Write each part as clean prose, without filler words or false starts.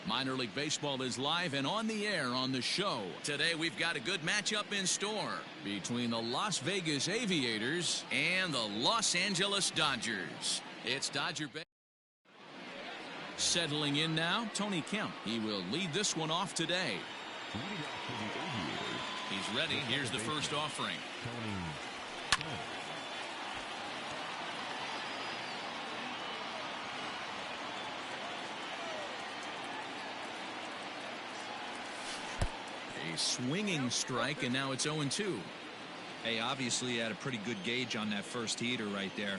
Minor League Baseball is live and on the air on the show. Today we've got a good matchup in store between the Las Vegas Aviators and the Los Angeles Dodgers. It's Dodger Bay. Settling in now, Tony Kemp. He will lead this one off today. He's ready. Here's the first offering. A swinging strike, and now it's 0-2. Hey, obviously he had a pretty good gauge on that first heater right there.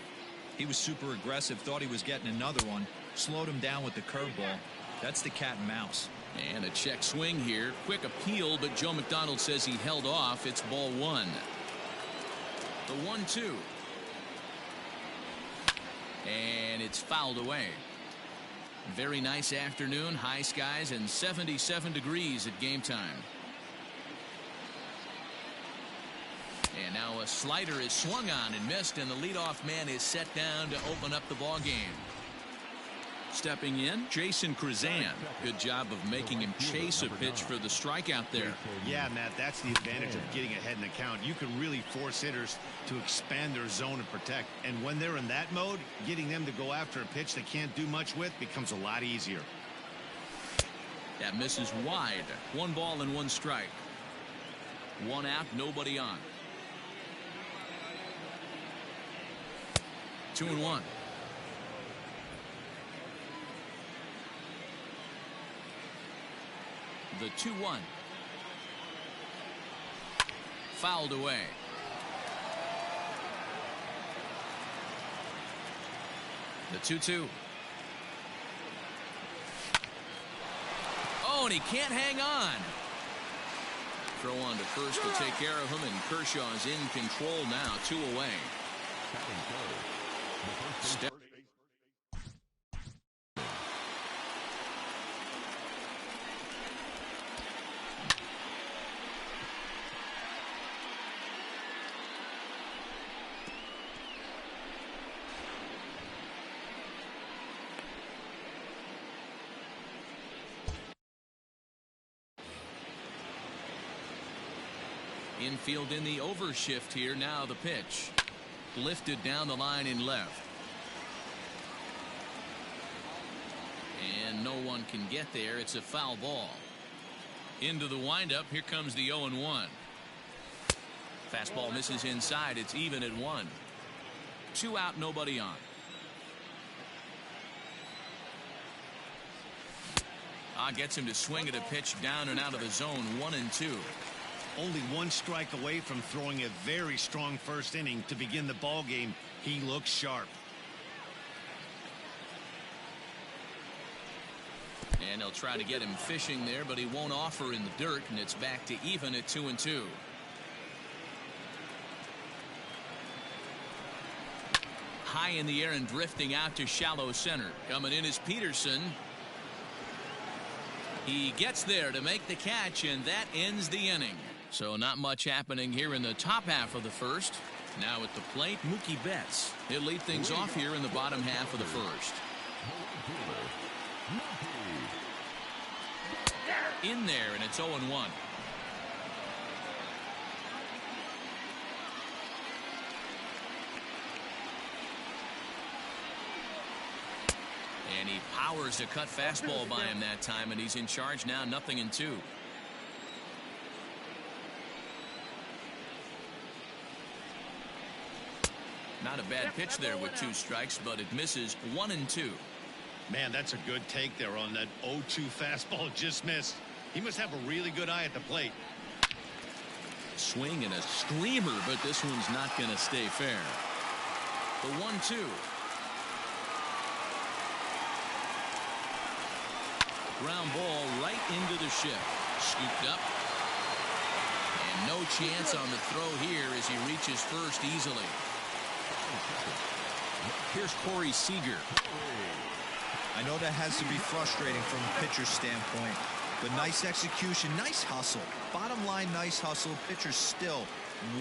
He was super aggressive, thought he was getting another one, slowed him down with the curveball. That's the cat and mouse. And a check swing here. Quick appeal, but Joe McDonald says he held off. It's ball one. The 1-2. And it's fouled away. Very nice afternoon. High skies and 77 degrees at game time. And now a slider is swung on and missed, and the leadoff man is set down to open up the ball game. Stepping in, Jason Krazan. Good job of making him chase a pitch for the strikeout there. Yeah, Matt, that's the advantage of getting ahead in the count. You can really force hitters to expand their zone and protect. And when they're in that mode, getting them to go after a pitch they can't do much with becomes a lot easier. That misses wide. 1 ball and 1 strike. 1 out, nobody on. 2-1. The 2-1. Fouled away. The 2-2. Oh, and he can't hang on. Throw on to first to take care of him, and Kershaw's in control now. 2 away. Step. Infield in the overshift here. Now the pitch. Lifted down the line in left. And no one can get there. It's a foul ball. Into the windup. Here comes the 0-1. Fastball misses inside. It's even at 1. 2 out, nobody on. Gets him to swing at a pitch down and out of the zone. 1-2. Only 1 strike away from throwing a very strong first inning to begin the ball game. He looks sharp. And they'll try to get him fishing there, but he won't offer in the dirt, and it's back to even at 2-2. High in the air and drifting out to shallow center. Coming in is Peterson. He gets there to make the catch, and that ends the inning. So not much happening here in the top half of the first. Now at the plate, Mookie Betts. He'll lead things off here in the bottom half of the first. In there, and it's 0-1. And he powers a cut fastball by him that time, and he's in charge now. 0-2. Not a bad pitch there with 2 strikes, but it misses. 1-2. Man, that's a good take there on that 0-2 fastball. Just missed. He must have a really good eye at the plate. Swing and a screamer, but this one's not going to stay fair. The 1-2. Ground ball right into the shift. Scooped up. And no chance on the throw here as he reaches first easily. Here's Corey Seager. I know that has to be frustrating from a pitcher's standpoint, but nice execution, nice hustle. Bottom line, nice hustle. Pitcher still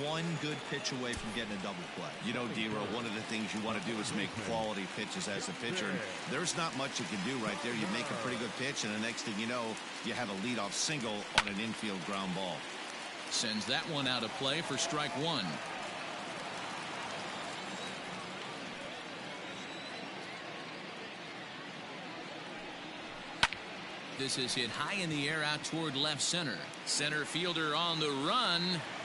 one good pitch away from getting a double play. You know, D-Row, one of the things you want to do is make quality pitches as a pitcher. And there's not much you can do right there. You make a pretty good pitch, and the next thing you know, you have a leadoff single on an infield ground ball. Sends that one out of play for strike one. This is hit high in the air out toward left center. Center fielder on the run.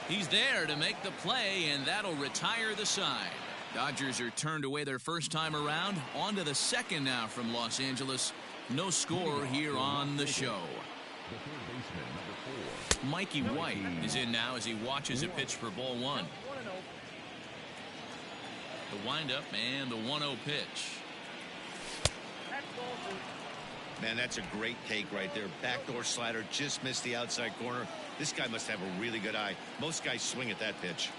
He's there to make the play, and that'll retire the side. Dodgers are turned away their first time around. On to the second now from Los Angeles. No score here on the show. Mikey White is in now as he watches a pitch for ball one. The windup and the 1-0 pitch. Man, that's a great take right there. Backdoor slider, just missed the outside corner. This guy must have a really good eye. Most guys swing at that pitch.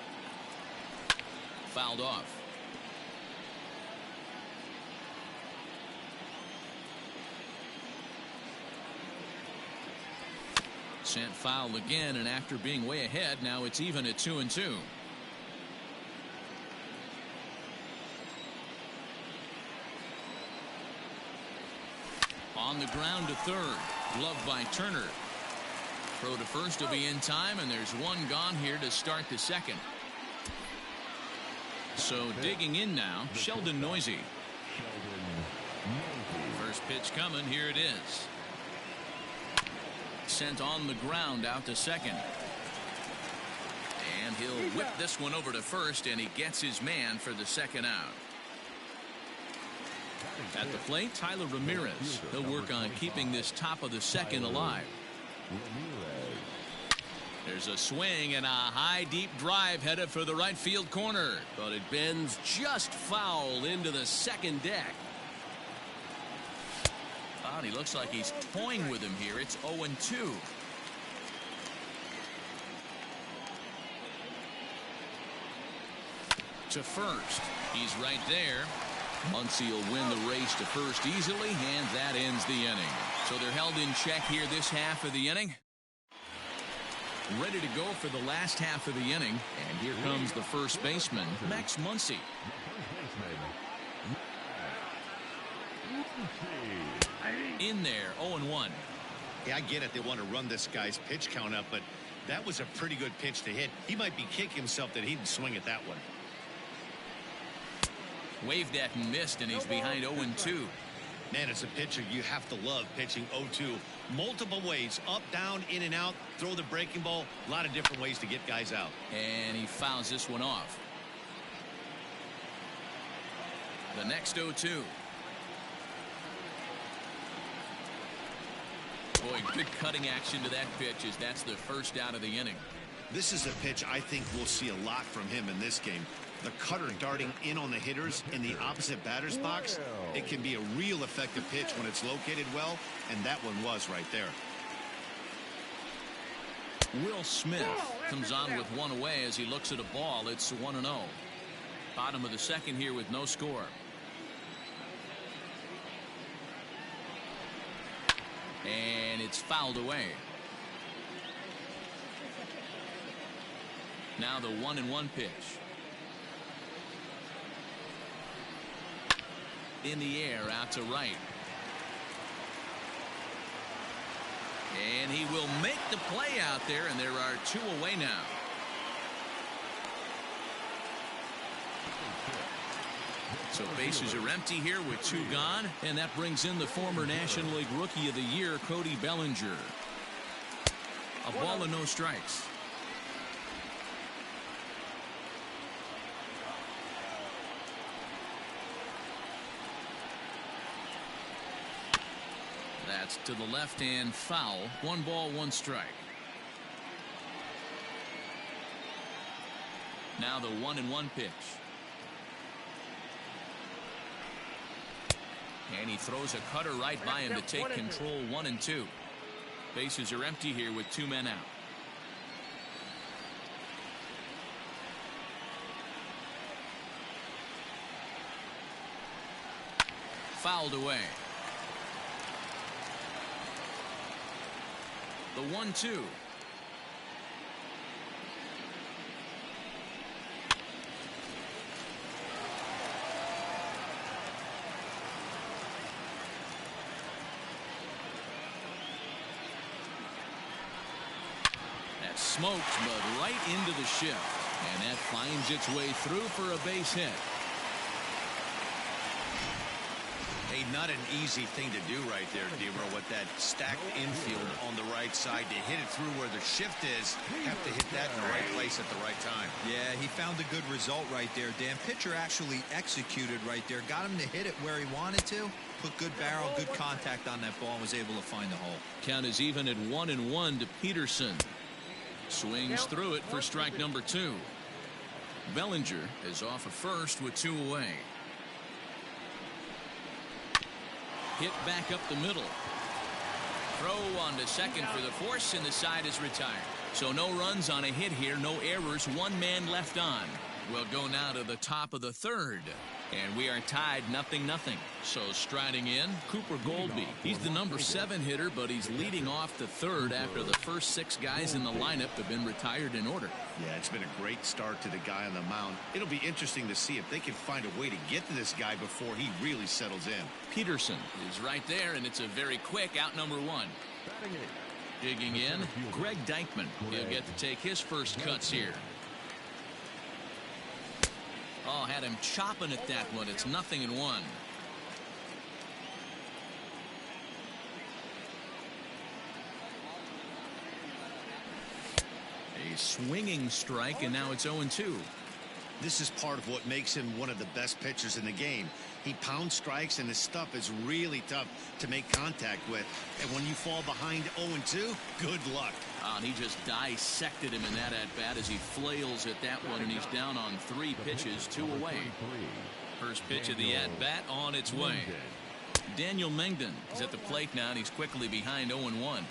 Fouled off. Sent foul again, and after being way ahead, now it's even at 2-2. On the ground to third. Gloved by Turner. Throw to first will be in time, and there's one gone here to start the second. So digging in now, Sheldon Noisy. First pitch coming. Here it is. Sent on the ground out to second. And he'll whip this one over to first, and he gets his man for the second out. At the plate, Tyler Ramirez. He'll work on keeping this top of the second alive. There's a swing and a high deep drive headed for the right field corner, but it bends just foul into the second deck. Oh, and he looks like he's toying with him here. It's 0-2. To first. He's right there. Muncy will win the race to first easily, and that ends the inning. So they're held in check here this half of the inning. Ready to go for the last half of the inning, and here comes the first baseman, Max Muncy. In there, 0-1. Yeah, I get it. They want to run this guy's pitch count up, but that was a pretty good pitch to hit. He might be kicking himself that he didn't swing at that one. Waved at and missed, and he's behind 0-2. Man, as a pitcher, you have to love pitching 0-2. Multiple ways, up, down, in and out, throw the breaking ball. A lot of different ways to get guys out. And he fouls this one off. The next 0-2. Boy, good cutting action to that pitch as that's the first out of the inning. This is a pitch I think we'll see a lot from him in this game. The cutter darting in on the hitters in the opposite batter's box. It can be a real effective pitch when it's located well, and that one was right there. Will Smith comes on with one away as he looks at a ball. It's 1-0. Bottom of the second here with no score. And it's fouled away. Now the 1-1 pitch. In the air out to right. And he will make the play out there, and there are two away now. So bases are empty here with two gone, and that brings in the former National League Rookie of the Year, Cody Bellinger. A ball and no strikes. That's to the left hand foul. 1 ball, 1 strike. Now the 1-1 pitch. And he throws a cutter right by him to take control. 1-2. Bases are empty here with 2 men out. Fouled away. The 1-2. smoked, but right into the shift. And that finds its way through for a base hit. Hey, not an easy thing to do right there, Dero, with that stacked infield on the right side. To hit it through where the shift is, have to hit that in the right place at the right time. Yeah, he found a good result right there, Dan. Pitcher actually executed right there. Got him to hit it where he wanted to. Put good barrel, good contact on that ball, and was able to find the hole. Count is even at 1-1 to Peterson. Swings through it for strike number 2. Bellinger is off at first with 2 away. Hit back up the middle. Throw on to second for the force, and the side is retired. So no runs on a hit here, no errors, 1 man left on. We'll go now to the top of the 3rd. And we are tied 0-0. So striding in, Cooper Goldby. He's the number 7 hitter, but he's leading off the 3rd after the first 6 guys in the lineup have been retired in order. Yeah, it's been a great start to the guy on the mound. It'll be interesting to see if they can find a way to get to this guy before he really settles in. Peterson is right there, and it's a very quick out number 1. Digging in, Greg Deichmann. He'll get to take his first cuts here. Oh, had him chopping at that one. It's 0-1. A swinging strike, and now it's 0-2. This is part of what makes him one of the best pitchers in the game. He pounds strikes, and his stuff is really tough to make contact with. And when you fall behind 0-2, good luck. He just dissected him in that at-bat as he flails at that one, and he's down on 3 pitches, 2 away. First pitch of the at-bat on its way. Daniel Mengden is at the plate now, and he's quickly behind 0-1.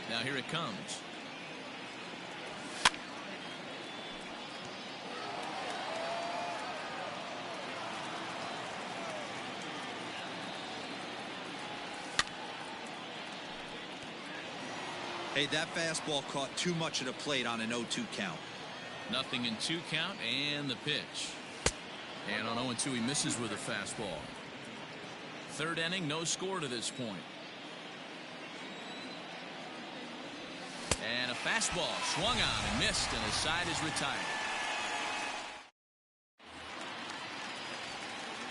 Now here it comes. Hey, that fastball caught too much of the plate on an 0-2 count. 0-2 count, and the pitch. And on 0-2, he misses with a fastball. 3rd inning, no score to this point. And a fastball swung on and missed, and the side is retired.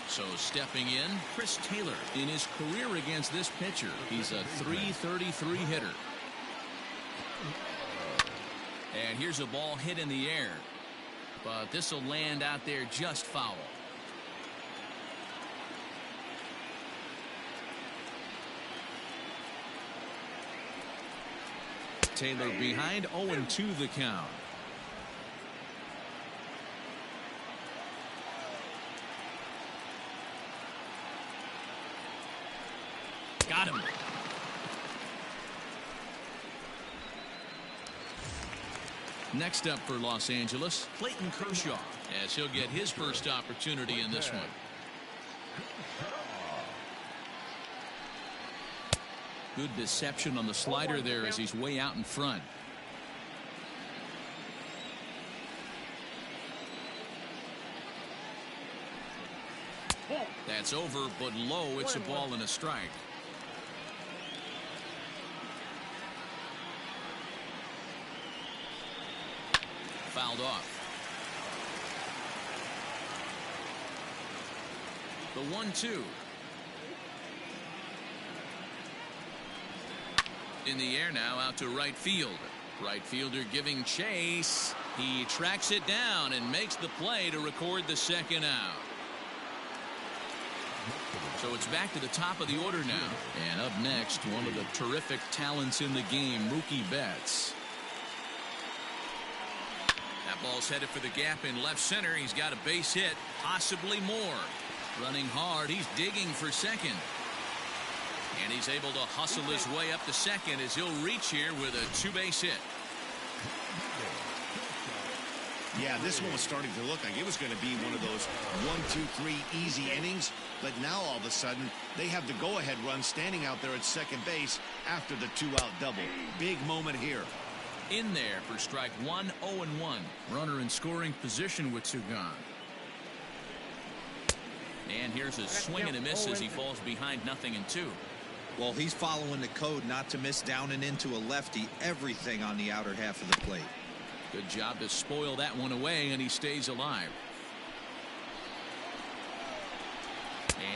So stepping in, Chris Taylor. In his career against this pitcher, he's a .333 hitter. And here's a ball hit in the air, but this will land out there just foul. Taylor behind, 0-2 the count. Got him. Next up for Los Angeles, Clayton Kershaw, as he'll get his first opportunity in this one. Good deception on the slider there as he's way out in front. That's over, but low. It's a ball and a strike. Fouled off. The 1-2. In the air now, out to right field. Right fielder giving chase. He tracks it down and makes the play to record the 2nd out. So it's back to the top of the order now. And up next, one of the terrific talents in the game, Mookie Betts. That ball's headed for the gap in left center. He's got a base hit, possibly more. Running hard, he's digging for second. And he's able to hustle his way up to second as he'll reach here with a 2-base hit. Yeah, this one was starting to look like it was going to be one of those 1-2-3 easy innings. But now all of a sudden, they have the go-ahead run standing out there at second base after the 2-out double. Big moment here. In there for strike 1, 0-1. Runner in scoring position with 2 gone. And here's a swing and a miss as he falls behind 0-2. Well, he's following the code not to miss down and into a lefty. Everything on the outer half of the plate. Good job to spoil that one away, and he stays alive.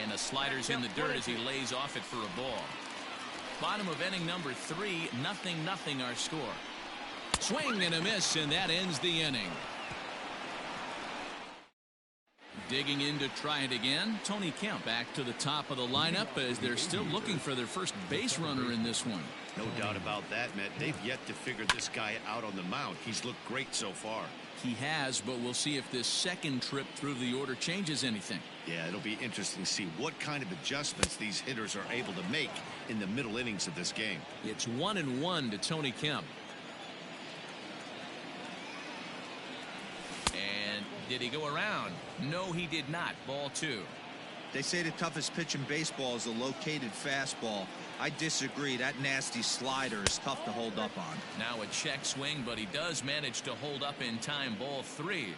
And the slider's in the dirt as he lays off it for a ball. Bottom of inning number 3, 0-0 our score. Swing and a miss, and that ends the inning. Digging in to try it again, Tony Kemp back to the top of the lineup as they're still looking for their first base runner in this one. No doubt about that, Matt. They've yet to figure this guy out on the mound. He's looked great so far. He has, but we'll see if this second trip through the order changes anything. Yeah, it'll be interesting to see what kind of adjustments these hitters are able to make in the middle innings of this game. It's 1-1 to Tony Kemp. And did he go around? No, he did not. Ball 2. They say the toughest pitch in baseball is a located fastball. I disagree. That nasty slider is tough to hold up on. Now a check swing, but he does manage to hold up in time. Ball 3.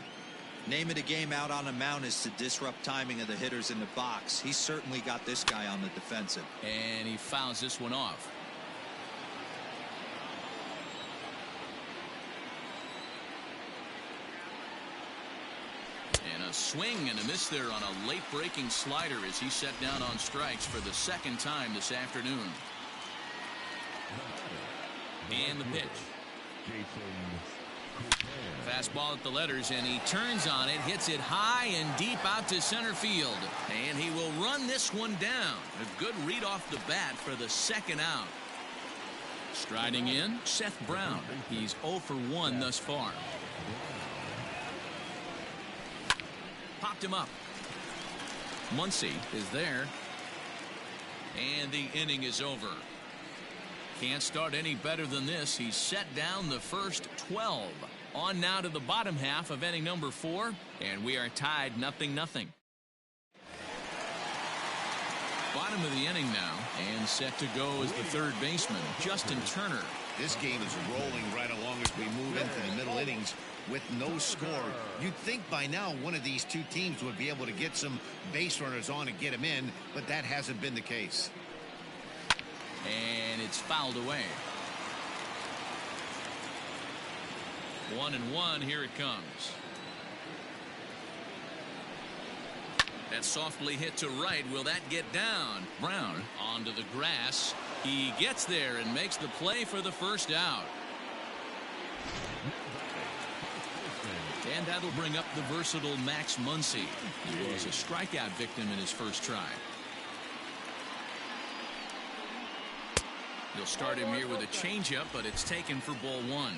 Name of the game out on the mound is to disrupt timing of the hitters in the box. He's certainly got this guy on the defensive. And he fouls this one off. And a swing and a miss there on a late breaking slider as he set down on strikes for the second time this afternoon. And the pitch. Fastball at the letters, and he turns on it, hits it high and deep out to center field. And he will run this one down. A good read off the bat for the second out. Striding in, Seth Brown. He's 0 for 1 thus far. Popped him up. Muncy is there. And the inning is over. Can't start any better than this. He's set down the first 12. On now to the bottom half of inning number 4. And we are tied 0-0. Bottom of the inning now. And set to go is the third baseman, Justin Turner. This game is rolling right along as we move into the middle innings with no score. You'd think by now one of these two teams would be able to get some base runners on and get them in, but that hasn't been the case. And it's fouled away. 1-1. Here it comes. That's softly hit to right. Will that get down? Brown onto the grass. He gets there and makes the play for the first out. And that'll bring up the versatile Max Muncy. He was a strikeout victim in his first try. You'll start him here with a changeup, but it's taken for ball 1.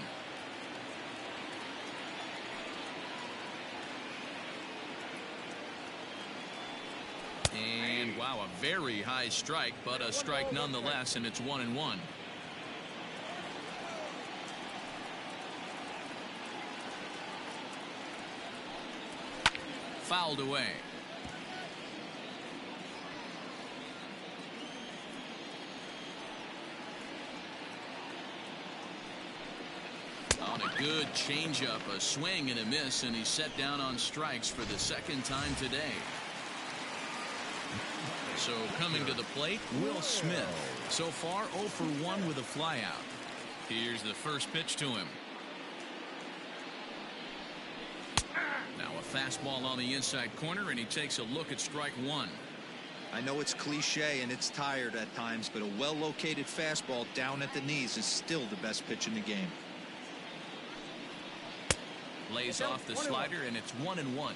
And wow, a very high strike, but a strike nonetheless, and it's 1-1. Fouled away. On a good changeup, a swing and a miss, and he's set down on strikes for the second time today. So coming to the plate, Will Smith. So far 0 for 1 with a flyout. Here's the first pitch to him. Now a fastball on the inside corner, and he takes a look at strike 1. I know it's cliche and it's tired at times, but a well-located fastball down at the knees is still the best pitch in the game. Lays off the slider, and it's 1-1.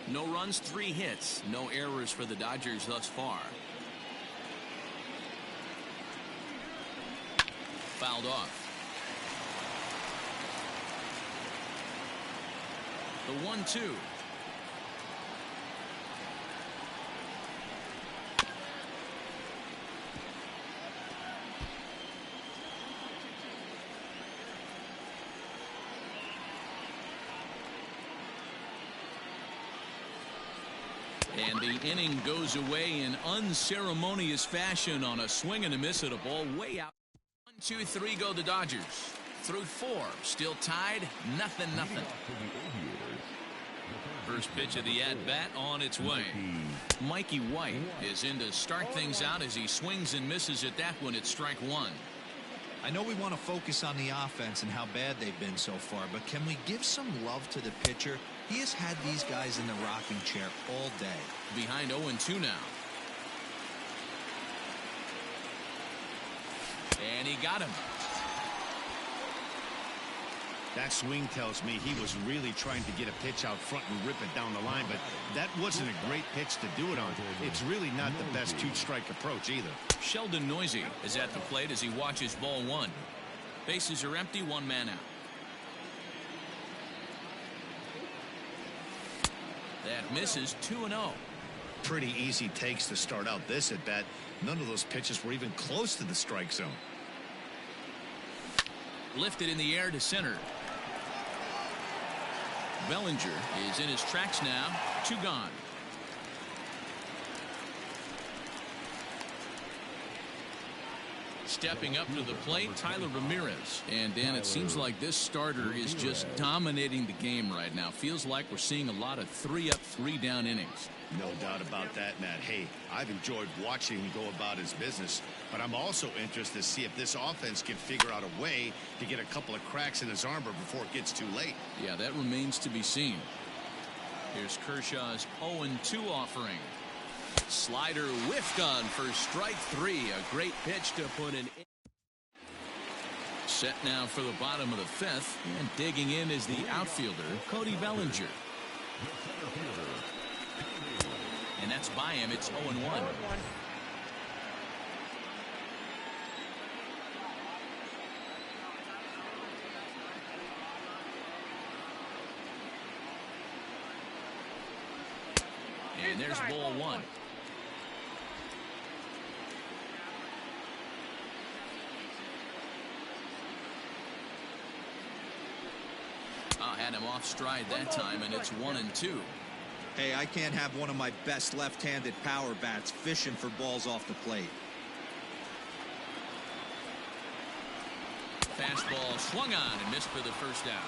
No runs, 3 hits, no errors for the Dodgers thus far. Fouled off. The 1-2. And the inning goes away in unceremonious fashion on a swing and a miss at a ball way out. 1, 2, 3 go the Dodgers. Through 4, still tied, 0-0. First pitch of the at-bat on its way. Mikey White is in to start things out as he swings and misses at that one. It's strike one. I know we want to focus on the offense and how bad they've been so far, but can we give some love to the pitcher? He has had these guys in the rocking chair all day. Behind 0-2 now. And he got him. That swing tells me he was really trying to get a pitch out front and rip it down the line, but that wasn't a great pitch to do it on. It's really not the best two-strike approach either. Sheldon Noisy is at the plate as he watches ball one. Bases are empty, one man out. That misses 2-0. Pretty easy takes to start out this at bat. None of those pitches were even close to the strike zone. Lifted in the air to center. Bellinger is in his tracks now. 2 gone. Stepping up to the plate, Tyler Ramirez. And Dan, it seems like this starter is just dominating the game right now. Feels like we're seeing a lot of 3-up, 3-down innings. No doubt about that, Matt. Hey, I've enjoyed watching him go about his business, but I'm also interested to see if this offense can figure out a way to get a couple of cracks in his armor before it gets too late. Yeah, that remains to be seen. Here's Kershaw's 0-2 offering. Slider whiffed on for strike 3. A great pitch to put an set now for the bottom of the 5th, and digging in is the outfielder Cody Bellinger. And that's by him. It's 0-1. And there's ball one. Had him off stride that time, and it's 1-2. Hey, I can't have one of my best left-handed power bats fishing for balls off the plate. Fastball swung on and missed for the first out.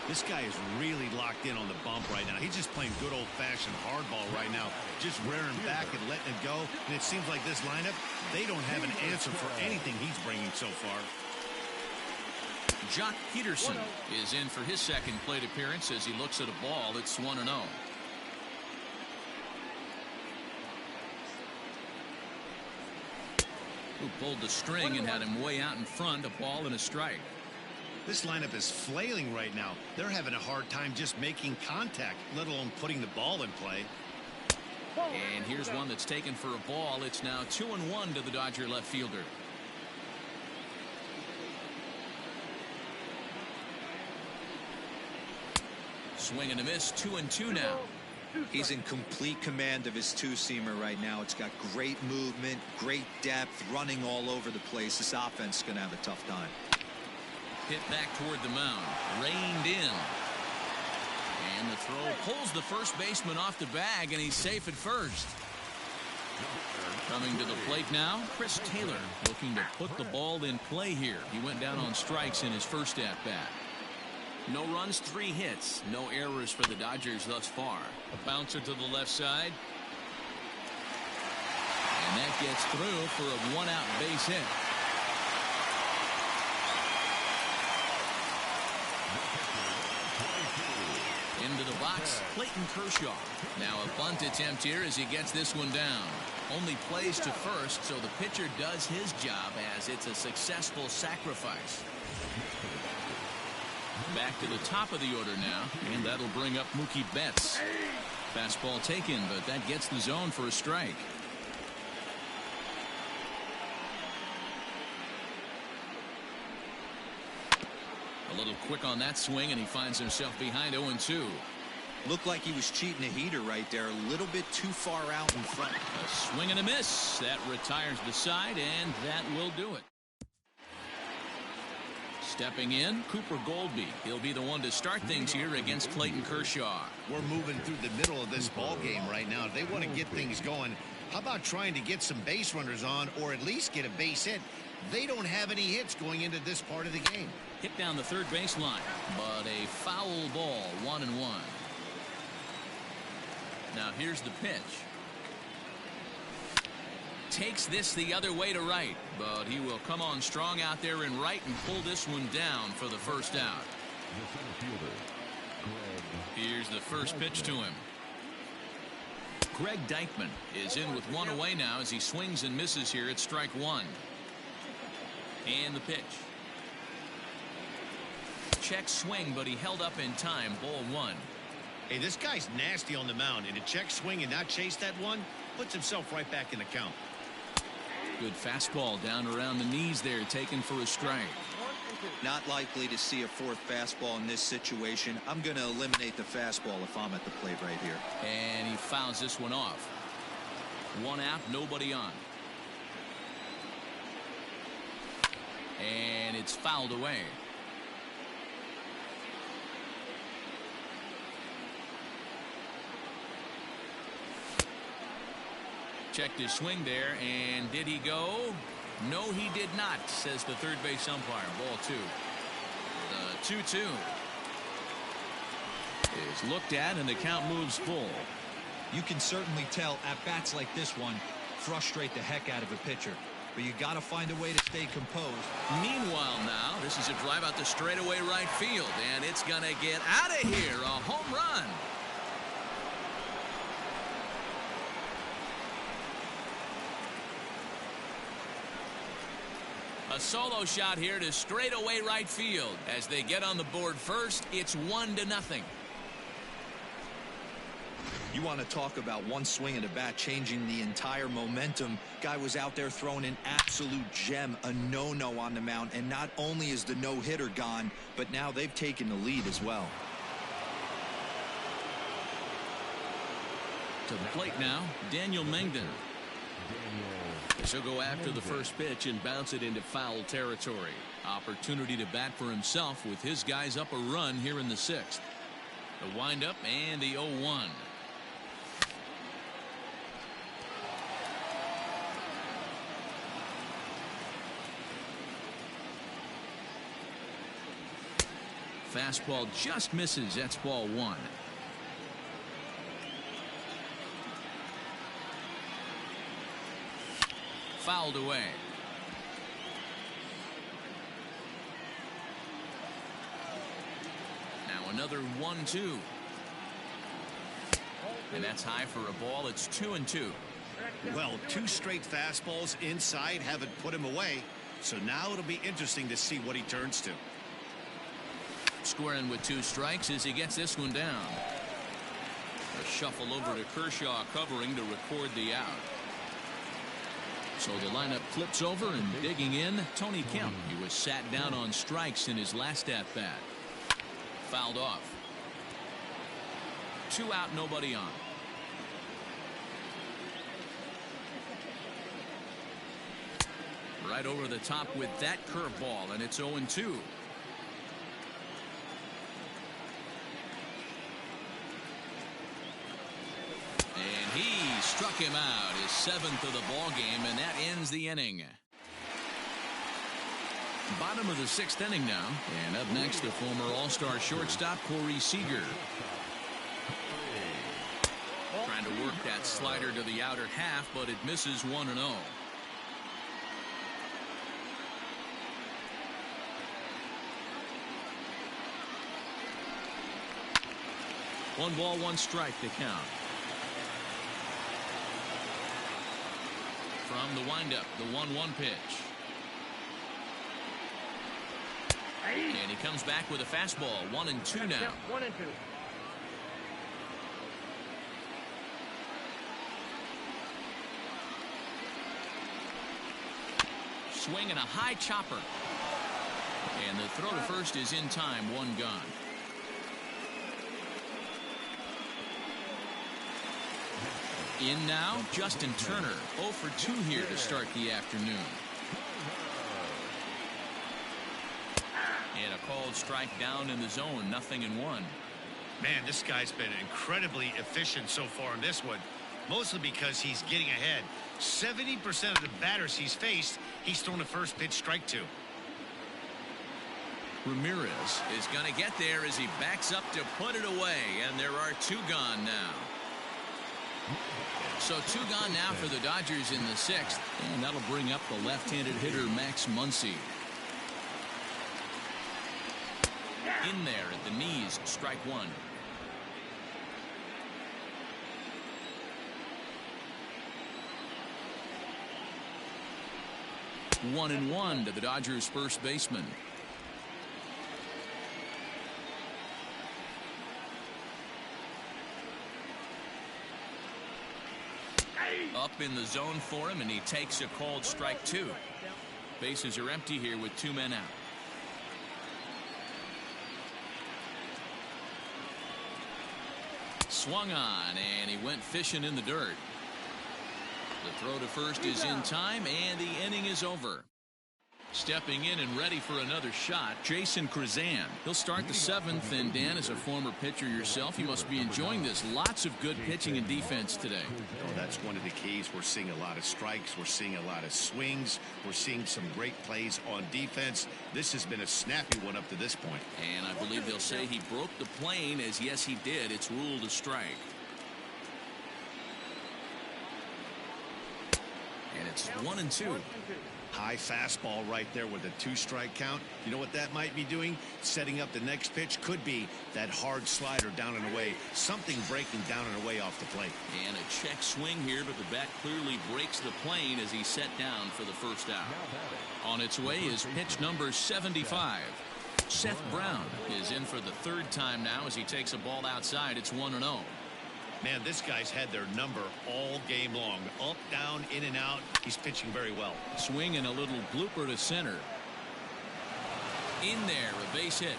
This guy is really locked in on the bump right now. He's just playing good old-fashioned hardball right now, just rearing back and letting it go. And it seems like this lineup, they don't have an answer for anything he's bringing so far. Jock Peterson is in for his second plate appearance as he looks at a ball that's 1-0. Who pulled the string and had him way out in front, a ball and a strike. This lineup is flailing right now. They're having a hard time just making contact, let alone putting the ball in play. And here's one that's taken for a ball. It's now 2-1 to the Dodger left fielder. Swing and a miss, 2-2 now. He's in complete command of his two-seamer right now. It's got great movement, great depth, running all over the place. This offense is going to have a tough time. Hit back toward the mound, reined in. And the throw pulls the first baseman off the bag, and he's safe at first. Coming to the plate now, Chris Taylor looking to put the ball in play here. He went down on strikes in his first at-bat. No runs, 3 hits. No errors for the Dodgers thus far. A bouncer to the left side. And that gets through for a 1-out base hit. Into the box, Clayton Kershaw. Now a bunt attempt here as he gets this one down. Only plays to first, so the pitcher does his job as it's a successful sacrifice. Back to the top of the order now, and that'll bring up Mookie Betts. Fastball taken, but that gets the zone for a strike. A little quick on that swing, and he finds himself behind 0-2. Looked like he was cheating a heater right there, a little bit too far out in front. A swing and a miss. That retires the side, and that will do it. Stepping in, Cooper Goldby. He'll be the one to start things here against Clayton Kershaw. We're moving through the middle of this ball game right now. They want to get things going. How about trying to get some base runners on, or at least get a base hit? They don't have any hits going into this part of the game. Hit down the third baseline, but a foul ball, 1-1. Now here's the pitch. Takes this the other way to right, but he will come on strong out there in right and pull this one down for the first out. Here's the first pitch to him. Greg Deichmann is in with one away now as he swings and misses here at strike one. And the pitch. Check swing, but he held up in time. Ball one. Hey, this guy's nasty on the mound, and to check swing and not chase that one puts himself right back in the count. Good fastball down around the knees there, taken for a strike. Not likely to see a fourth fastball in this situation. I'm going to eliminate the fastball if I'm at the plate right here. And he fouls this one off. One out, nobody on. And it's fouled away. Checked his swing there, and did he go? No, he did not, says the third base umpire. Ball two. The 2-2 is looked at, and the count moves full. You can certainly tell at bats like this one frustrate the heck out of a pitcher, but you got to find a way to stay composed. Meanwhile now, this is a drive out the straightaway right field, and it's going to get out of here. A home run. A solo shot here to straightaway right field. As they get on the board first, it's 1-0. You want to talk about one swing of the bat changing the entire momentum. Guy was out there throwing an absolute gem, a no-no on the mound, and not only is the no-hitter gone, but now they've taken the lead as well. To the plate now, Daniel Mengden. She'll go after the first pitch and bounce it into foul territory. Opportunity to bat for himself with his guys up a run here in the sixth. The windup and the 0-1. Fastball just misses. That's ball one. Fouled away. Now another 1-2. And that's high for a ball. It's 2-2. Well, two straight fastballs inside haven't put him away. So now it'll be interesting to see what he turns to. Squaring with two strikes as he gets this one down. A shuffle over to Kershaw covering to record the out. So the lineup flips over, and digging in, Tony Kemp. He was sat down on strikes in his last at-bat. Fouled off. 2 out, nobody on. Right over the top with that curveball, and it's 0-2. And he struck him out, his 7th of the ball game, and that ends the inning. Bottom of the 6th inning now, and up next the former all-star shortstop Corey Seager. Trying to work that slider to the outer half, but it misses 1-0. One ball, one strike to count. From the windup, the 1-1 pitch. And he comes back with a fastball. 1-2 now. 1-2. Swing and a high chopper. And the throw to first is in time. 1 gone. In now, Justin Turner. 0 for 2 here to start the afternoon. And a called strike down in the zone. 0-1. Man, this guy's been incredibly efficient so far in this one. Mostly because he's getting ahead. 70% of the batters he's faced, he's thrown a first pitch strike to. Ramirez is going to get there as he backs up to put it away. And there are 2 gone now. So 2 gone now for the Dodgers in the 6th, and that'll bring up the left-handed hitter Max Muncy. In there at the knees, strike 1. 1-1 to the Dodgers first baseman. Up in the zone for him, and he takes a called strike 2. Bases are empty here with 2 men out. Swung on, and he went fishing in the dirt. The throw to first is in time, and the inning is over. Stepping in and ready for another shot, Jason Krizan. He'll start the 7th, and Dan, as a former pitcher yourself, you must be enjoying this. Lots of good pitching and defense today. Oh, that's one of the keys. We're seeing a lot of strikes. We're seeing a lot of swings. We're seeing some great plays on defense. This has been a snappy one up to this point. And I believe they'll say he broke the plane, as yes, he did. It's ruled a strike. And it's 1-2. High fastball right there with a 2-strike count. You know what that might be doing? Setting up the next pitch. Could be that hard slider down and away. Something breaking down and away off the plate. And a check swing here, but the bat clearly breaks the plane as he's set down for the first out. On its way is pitch number 75. Seth Brown is in for the 3rd time now as he takes a ball outside. It's 1-0. Man, this guy's had their number all game long. Up, down, in and out. He's pitching very well. Swing and a little blooper to center. In there, a base hit.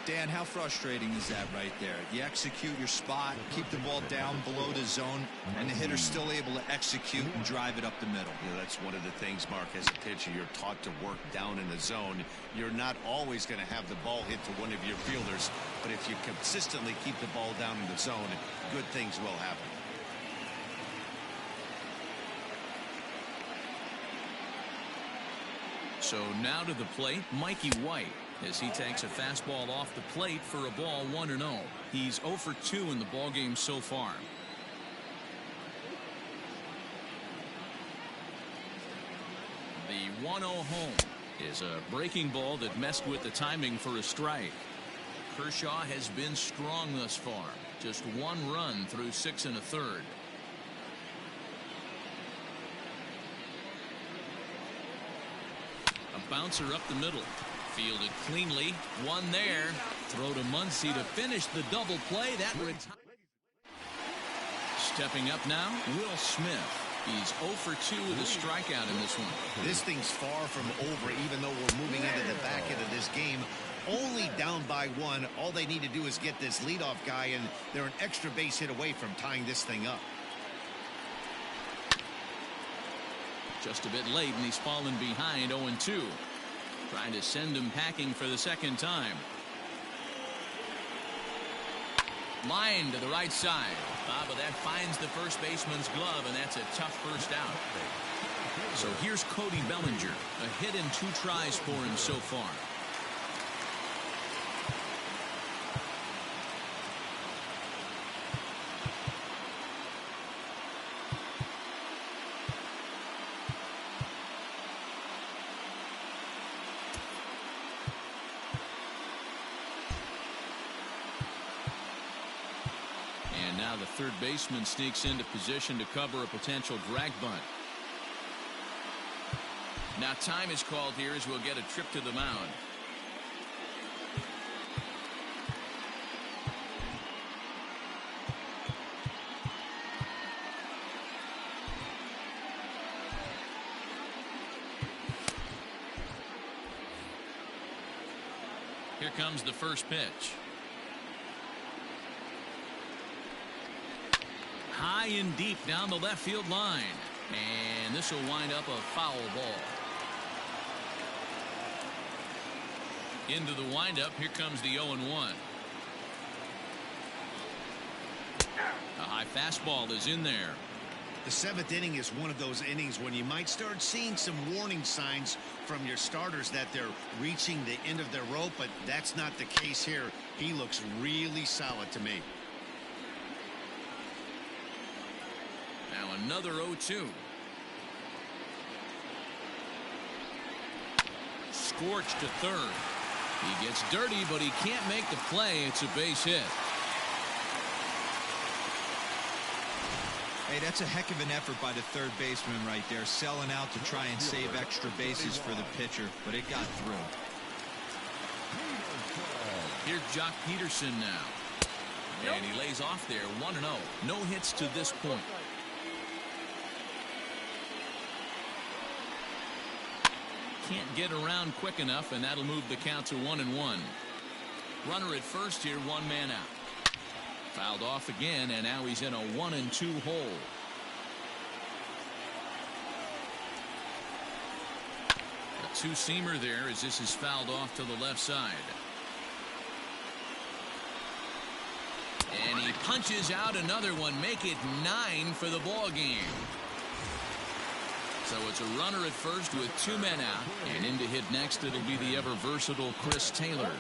Dan, how frustrating is that right there? You execute your spot, keep the ball down below the zone, and the hitter's still able to execute and drive it up the middle. You know, that's one of the things, Mark, as a pitcher, you're taught to work down in the zone. You're not always going to have the ball hit to one of your fielders, but if you consistently keep the ball down in the zone, good things will happen. So now to the plate, Mikey White, as he takes a fastball off the plate for a ball 1-0. He's 0 for 2 in the ballgame so far. The 1-0 home is a breaking ball that messed with the timing for a strike. Kershaw has been strong thus far. Just 1 run through 6 1/3. A bouncer up the middle. Fielded cleanly. 1 there. Throw to Muncy to finish the double play. That stepping up now, Will Smith. He's 0 for 2 with a strikeout in this one. This thing's far from over, even though we're moving into the back end of this game. Only down by 1. All they need to do is get this leadoff guy, and they're an extra base hit away from tying this thing up. Just a bit late, and he's fallen behind 0-2. Trying to send him packing for the 2nd time. Line to the right side. But that finds the first baseman's glove, and that's a tough first out. So here's Cody Bellinger. A hit and 2 tries for him so far. And now the third baseman sneaks into position to cover a potential drag bunt. Now time is called here as we'll get a trip to the mound. Here comes the first pitch. High and deep down the left field line. And this will wind up a foul ball. Into the windup. Here comes the 0-1. A high fastball is in there. The 7th inning is one of those innings when you might start seeing some warning signs from your starters that they're reaching the end of their rope, but that's not the case here. He looks really solid to me. Now another 0-2. Scorched to third. He gets dirty, but he can't make the play. It's a base hit. Hey, that's a heck of an effort by the third baseman right there, selling out to try and save extra bases for the pitcher, but it got through. Here's Jock Peterson now. And he lays off there 1-0. No hits to this point. Can't get around quick enough, and that'll move the count to 1-1. Runner at first here, one man out. Fouled off again, and now he's in a 1-2 hole. A two-seamer there as this is fouled off to the left side. And he punches out another one. Make it 9 for the ball game. So it's a runner at first with two men out. And in to hit next, it'll be the ever-versatile Chris Taylor.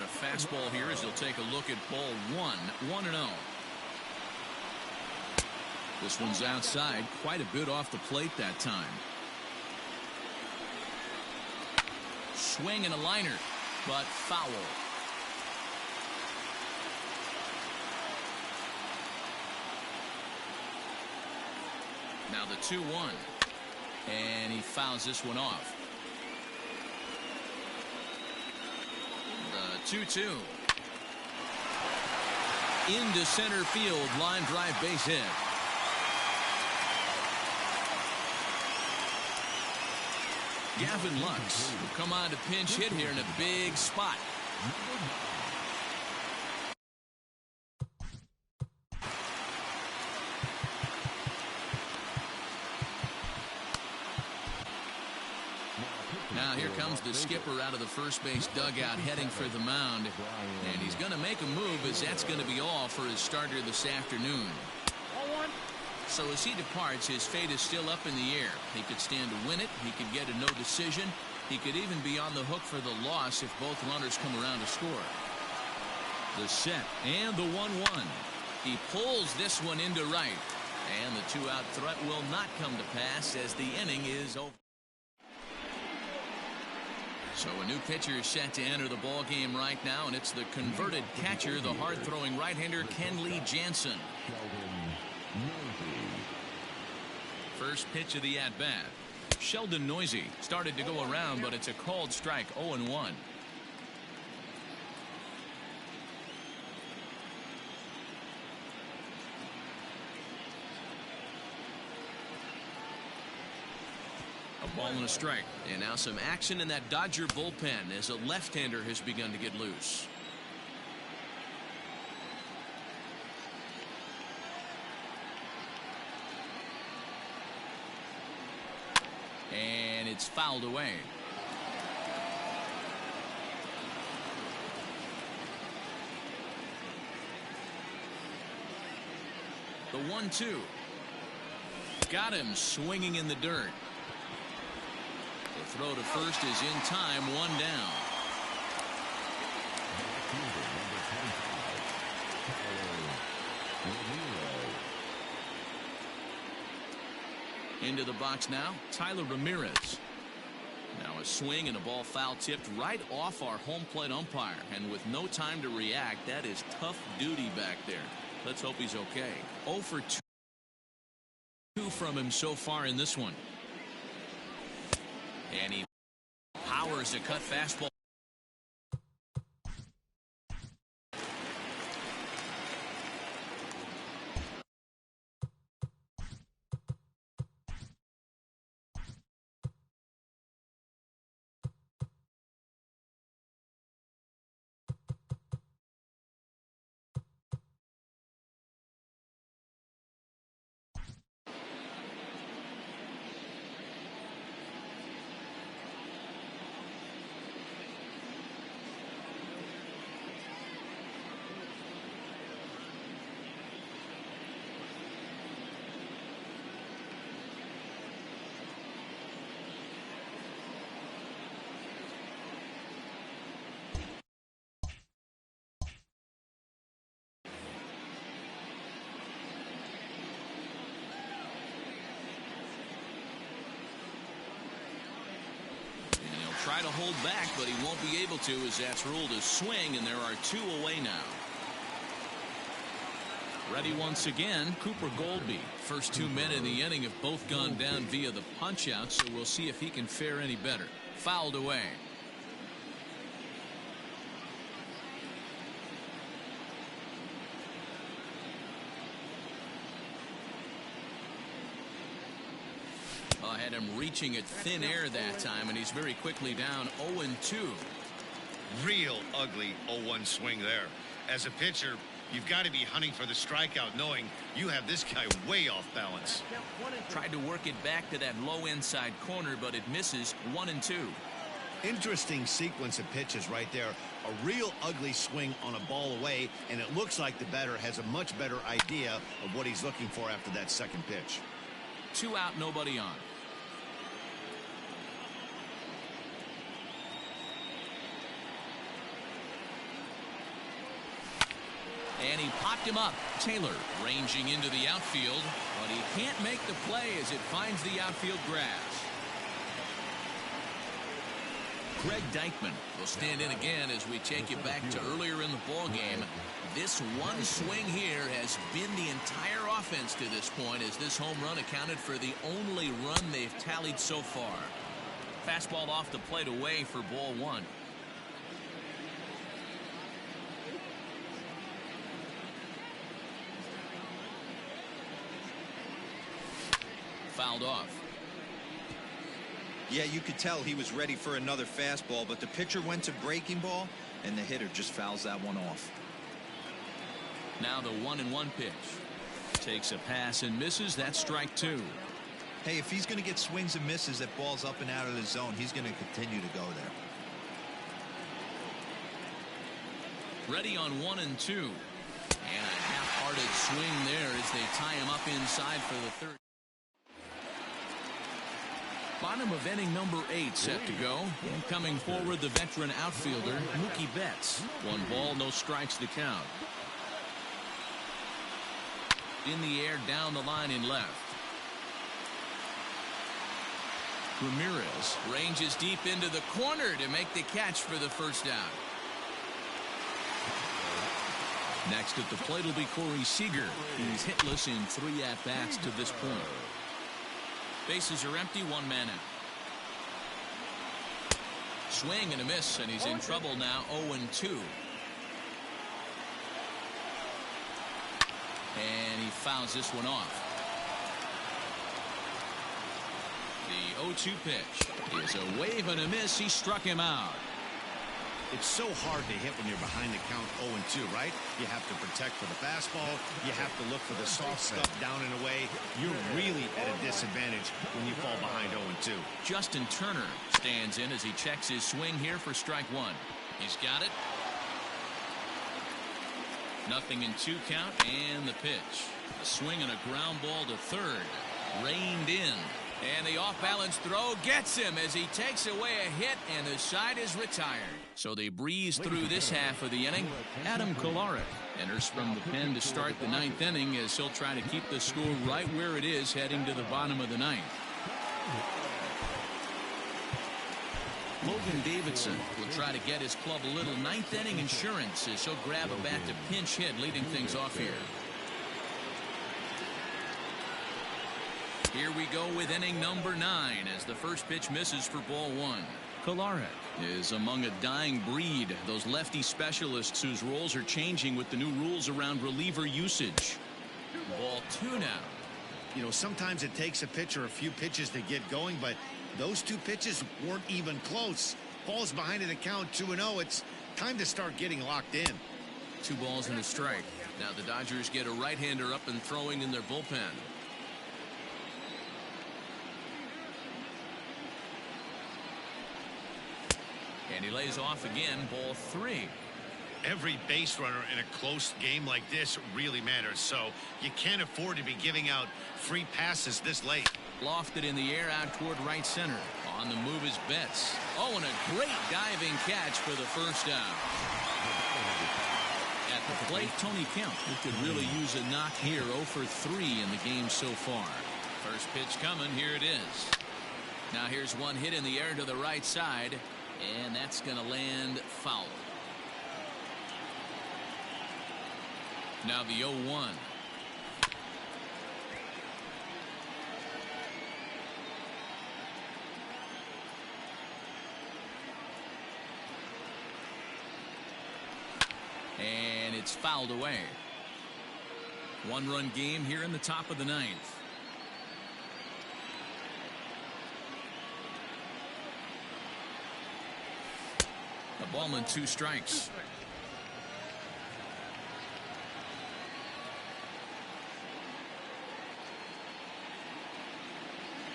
The fastball here as he'll take a look at ball 1-0. This one's outside, quite a bit off the plate that time. Swing and a liner, but foul. Now the 2-1. And he fouls this one off. The 2-2. Into center field, line drive base hit. Gavin Lux will come on to pinch hit here in a big spot. Now here comes the skipper out of the first base dugout heading for the mound. And he's going to make a move as that's going to be all for his starter this afternoon. So as he departs, his fate is still up in the air. He could stand to win it. He could get a no decision. He could even be on the hook for the loss if both runners come around to score. The set and the 1-1. He pulls this one into right. And the two-out threat will not come to pass as the inning is over. So a new pitcher is set to enter the ball game right now, and it's the converted catcher, the hard-throwing right-hander Kenley Jansen. First pitch of the at-bat. Sheldon Noisy started to go around, but it's a called strike. 0-1. A ball and a strike. And now some action in that Dodger bullpen as a left-hander has begun to get loose. And it's fouled away. The 1-2. Got him swinging in the dirt. The throw to first is in time, one down. Into the box now, Tyler Ramirez. Now a swing and a ball foul tipped right off our home plate umpire. And with no time to react, that is tough duty back there. Let's hope he's okay. 0 for 2 from him so far in this one. And he powers a cut fastball. try to hold back, but he won't be able to, as that's ruled a swing, and there are 2 away now. Ready once again, Cooper Goldby. First 2 men in the inning have both gone down via the punch-out, so we'll see if he can fare any better. Fouled away. I had him reaching at thin air that time, and he's very quickly down 0-2. Real ugly 0-1 swing there. As a pitcher, you've got to be hunting for the strikeout, knowing you have this guy way off balance. Tried to work it back to that low inside corner, but it misses. 1-2. Interesting sequence of pitches right there. A real ugly swing on a ball away, and it looks like the batter has a much better idea of what he's looking for after that second pitch. 2 out, nobody on. And he popped him up. Taylor ranging into the outfield, but he can't make the play as it finds the outfield grass. Greg Deichmann will stand in again as we take you back to earlier in the ball game. This one swing here has been the entire offense to this point, as this home run accounted for the only run they've tallied so far. Fastball off the plate away for ball 1. Fouled off. Yeah, you could tell he was ready for another fastball, but the pitcher went to breaking ball, and the hitter just fouls that one off. Now the 1-1 pitch. Takes a pass and misses. That's strike 2. Hey, if he's going to get swings and misses at balls up and out of the zone, he's going to continue to go there. Ready on 1-2. And a half-hearted swing there as they tie him up inside for the third. Bottom of inning number 8 set to go. And coming forward, the veteran outfielder, Mookie Betts. 1 ball, no strikes to count. In the air, down the line in left. Ramirez ranges deep into the corner to make the catch for the first out. Next at the plate will be Corey Seager. He's hitless in 3 at-bats to this point. Bases are empty, 1 man out. Swing and a miss, and he's in trouble now. 0-2. And he fouls this one off. The 0-2 pitch is a wave and a miss. He struck him out. It's so hard to hit when you're behind the count 0-2, right? You have to protect for the fastball. You have to look for the soft stuff down and away. You're really at a disadvantage when you fall behind 0-2. Justin Turner stands in as he checks his swing here for strike 1. He's got it. 0-2 count, and the pitch. A swing and a ground ball to third. Reined in. And the off-balance throw gets him as he takes away a hit, and the side is retired. So they breeze through this half of the inning. Adam Kolarek enters from the pen to start the 9th inning, as he'll try to keep the score right where it is heading to the bottom of the 9th. Logan Davidson will try to get his club a little 9th inning insurance as he'll grab a bat to pinch hit, leading things off here. Here we go with inning number 9 as the first pitch misses for ball 1. Kolarek is among a dying breed, those lefty specialists whose roles are changing with the new rules around reliever usage. Ball 2 now. You know, sometimes it takes a pitcher a few pitches to get going, but those 2 pitches weren't even close. Ball's behind in the count 2-0. It's time to start getting locked in. 2 balls and a strike. Now the Dodgers get a right-hander up and throwing in their bullpen. And he lays off again, ball 3. Every base runner in a close game like this really matters, so you can't afford to be giving out free passes this late. Lofted in the air out toward right center. On the move is Betts. Oh, and a great diving catch for the first out. At the plate, Tony Kemp, who could really use a knock here. 0 for 3 in the game so far. First pitch coming, here it is. Now here's one hit in the air to the right side. And that's going to land foul. Now the 0-1. And it's fouled away. One-run game here in the top of the ninth. The ballman 2 strikes.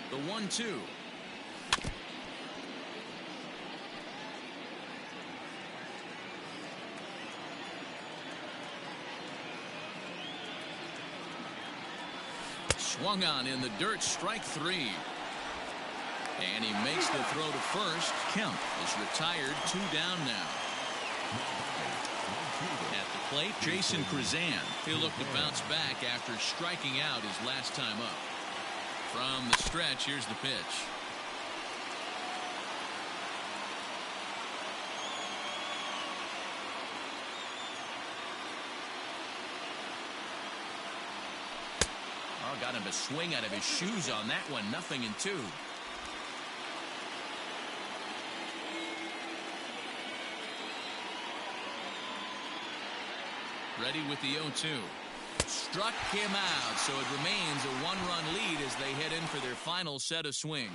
The 1-2. Swung on in the dirt, strike 3. And he makes the throw to first. Kemp is retired, 2 down now. At the plate, Jason Krizan. He'll look to bounce back after striking out his last time up. From the stretch, here's the pitch. Oh, got him to swing out of his shoes on that one. 0-2. Ready with the 0-2. Struck him out, so it remains a 1-run lead as they head in for their final set of swings.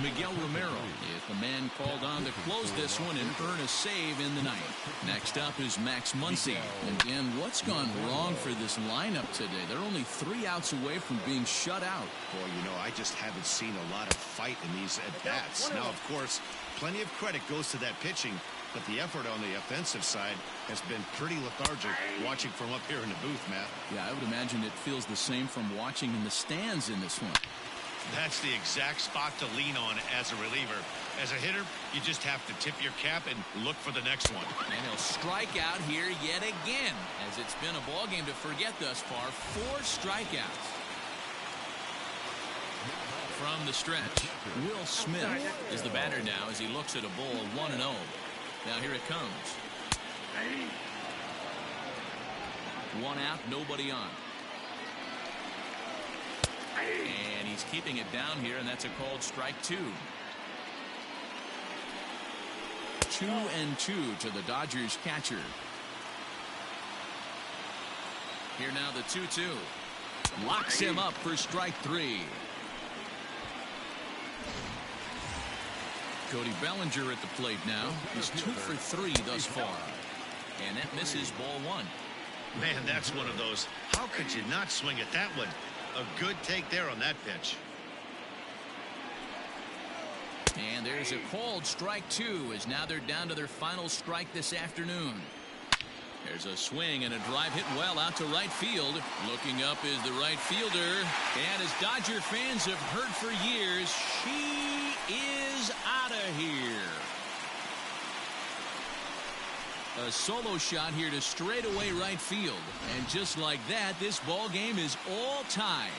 Miguel Romero is the man called on to close this one and earn a save in the ninth. Next up is Max Muncy. And Dan, what's gone wrong for this lineup today? They're only 3 outs away from being shut out. Boy, you know, I just haven't seen a lot of fight in these at-bats. Now, of course, plenty of credit goes to that pitching, but the effort on the offensive side has been pretty lethargic watching from up here in the booth, Matt. Yeah, I would imagine it feels the same from watching in the stands in this one. That's the exact spot to lean on as a reliever. As a hitter, you just have to tip your cap and look for the next one. And he'll strike out here yet again, as it's been a ball game to forget thus far. 4 strikeouts. From the stretch, Will Smith is the batter now as he looks at a ball 1-0. Now here it comes. 1 out, nobody on. And he's keeping it down here, and that's a called strike 2. 2-2 to the Dodgers catcher. Here now the 2-2. Locks him up for strike 3. Cody Bellinger at the plate now. He's 2 for 3 thus far. And that misses ball 1. Man, that's one of those. How could you not swing at that one? A good take there on that pitch. And there's a called strike 2 as now they're down to their final strike this afternoon. There's a swing and a drive hit well out to right field. Looking up is the right fielder. And as Dodger fans have heard for years, she is out of here. A solo shot here to straightaway right field. And just like that, this ball game is all tied.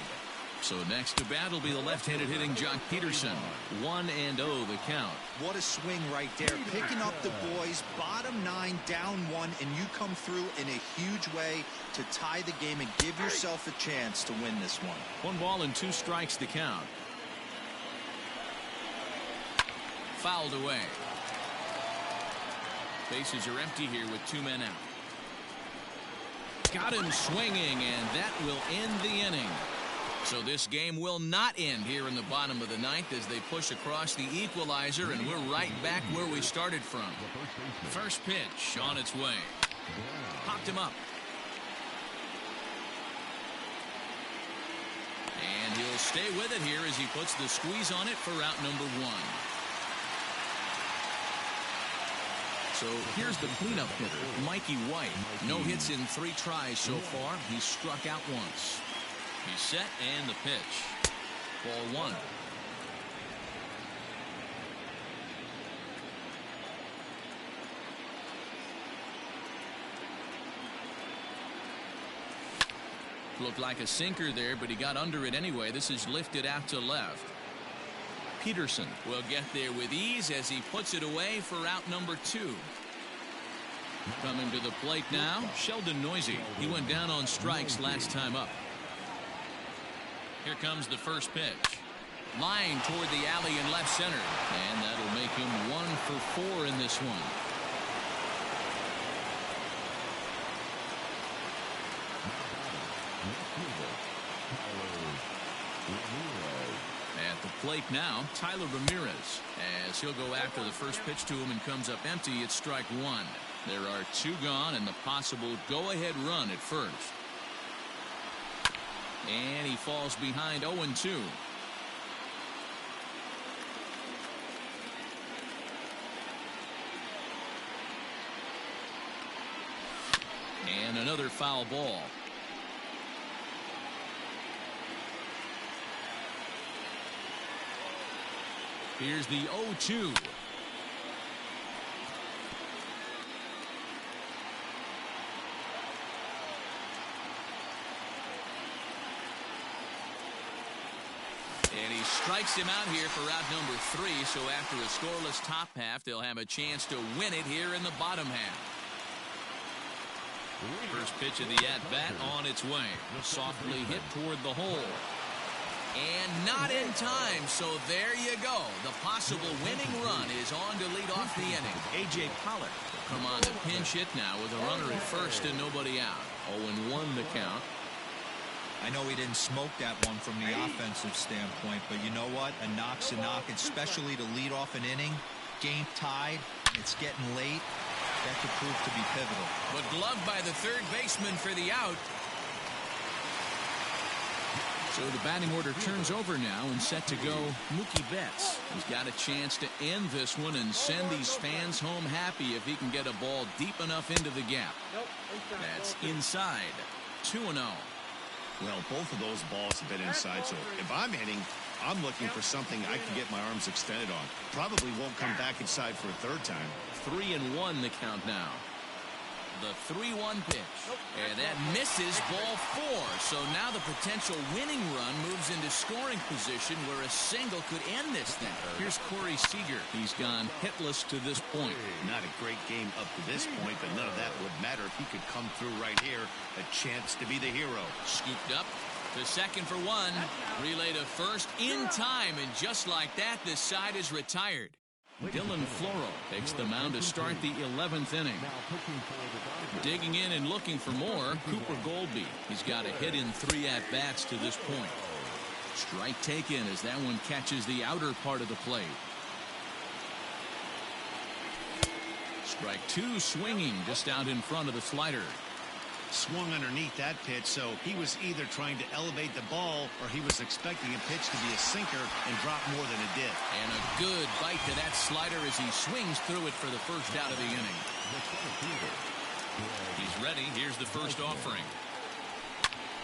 So next to bat will be the left-handed hitting Jock Peterson. 1-0 the count. What a swing right there. Picking up the boys, bottom 9, down 1, and you come through in a huge way to tie the game and give yourself a chance to win this one. 1 ball and 2 strikes the count. Fouled away. Bases are empty here with 2 men out. Got him swinging, and that will end the inning. So this game will not end here in the bottom of the ninth as they push across the equalizer, and we're right back where we started from. First pitch on its way. Popped him up. And he'll stay with it here as he puts the squeeze on it for out number 1. So here's the cleanup hitter, Mikey White. No hits in 3 tries so far. He's struck out once. He's set and the pitch. Ball 1. Looked like a sinker there, but he got under it anyway. This is lifted out to left. Peterson will get there with ease as he puts it away for out number 2. Coming to the plate now, Sheldon Noisy. He went down on strikes last time up. Here comes the first pitch. Line toward the alley in left center. And that'll make him 1 for 4 in this one. At the plate now, Tyler Ramirez. As he'll go after the first pitch to him and comes up empty, it's strike 1. There are 2 gone and the possible go-ahead run at first. And he falls behind 0-2. And another foul ball. Here's the 0-2. And he strikes him out here for out number 3. So after a scoreless top half, they'll have a chance to win it here in the bottom half. First pitch of the at-bat on its way. Softly hit toward the hole. And not in time, so there you go. The possible winning run is on to lead off the inning. A.J. Pollock will come on to pinch hit now with a runner at first and nobody out. 0-1 the count. I know he didn't smoke that one from the offensive standpoint, but you know what? A knock's a knock, especially to lead off an inning. Game tied, it's getting late. That could prove to be pivotal. But gloved by the third baseman for the out. So the batting order turns over now and set to go Mookie Betts. He's got a chance to end this one and send these fans home happy if he can get a ball deep enough into the gap. That's inside. 2-0. Well, both of those balls have been inside, so if I'm hitting, I'm looking for something I can get my arms extended on. Probably won't come back inside for a third time. 3-1 the count now. The 3-1 pitch. And that misses ball 4. So now the potential winning run moves into scoring position where a single could end this thing. Here's Corey Seager. He's gone hitless to this point. Not a great game up to this point, but none of that would matter if he could come through right here. A chance to be the hero. Scooped up to second for 1. Relay to first in time. And just like that, this side is retired. Dylan Floro takes the mound to start the 11th inning. Digging in and looking for more, Cooper Goldby. He's got a hit in 3 at-bats to this point. Strike taken as that one catches the outer part of the plate. Strike 2 swinging just out in front of the slider. Swung underneath that pitch, so he was either trying to elevate the ball or he was expecting a pitch to be a sinker and drop more than it did. And a good bite to that slider as he swings through it for the first out of the inning. He's ready. Here's the first offering.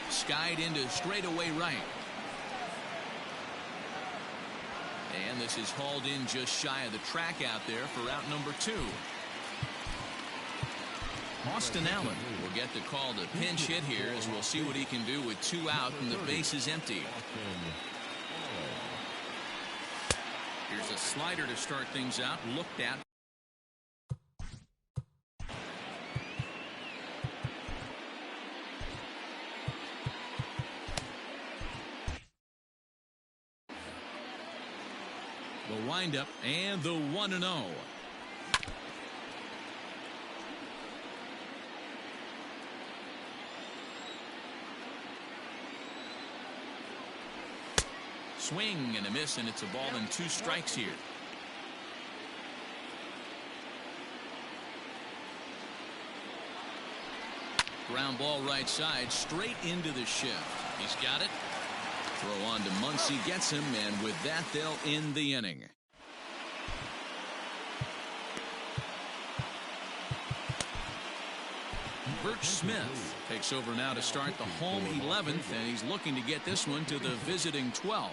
Skied into straightaway right. And this is hauled in just shy of the track out there for out number 2. Austin Allen will get the call to pinch hit here as we'll see what he can do with 2 out and the base is empty. Here's a slider to start things out. Looked at. The windup and the 1-0. Swing and a miss, and it's a ball and 2 strikes here. Ground ball right side, straight into the shift. He's got it. Throw on to Muncy, gets him, and with that, they'll end the inning. Birch Smith takes over now to start the home 11th, and he's looking to get this one to the visiting 12th.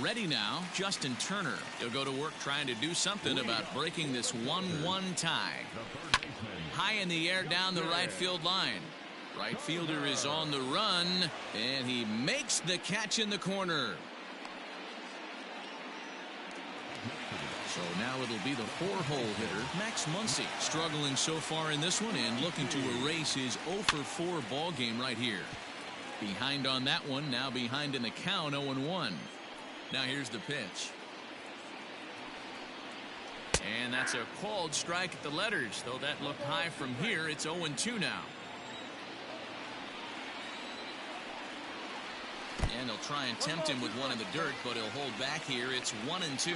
Ready now, Justin Turner. He'll go to work trying to do something about breaking this 1-1 tie. High in the air down the right field line. Right fielder is on the run, and he makes the catch in the corner. So now it'll be the 4-hole hitter, Max Muncy, struggling so far in this one and looking to erase his 0-for-4 ball game right here. Behind on that one, now behind in the count, 0-1. Now here's the pitch. And that's a called strike at the letters, though that looked high from here. It's 0-2 now. And they'll try and tempt him with one in the dirt, but he'll hold back here. It's 1-2.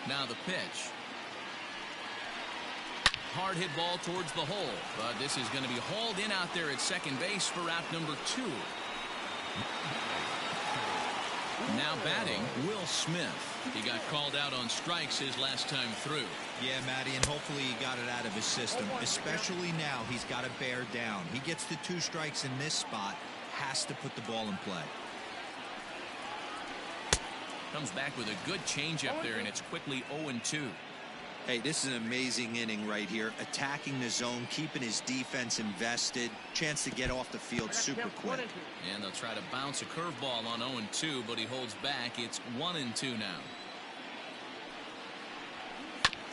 Now the pitch. Hard hit ball towards the hole, but this is going to be hauled in out there at second base for out number 2. Now batting, Will Smith. He got called out on strikes his last time through. Yeah, Matty, and hopefully he got it out of his system. Especially now, he's got to bear down. He gets the 2 strikes in this spot, has to put the ball in play. Comes back with a good changeup there, and it's quickly 0-2. Hey, this is an amazing inning right here. Attacking the zone, keeping his defense invested. Chance to get off the field super quick. And they'll try to bounce a curveball on 0-2, but he holds back. It's 1-2 now.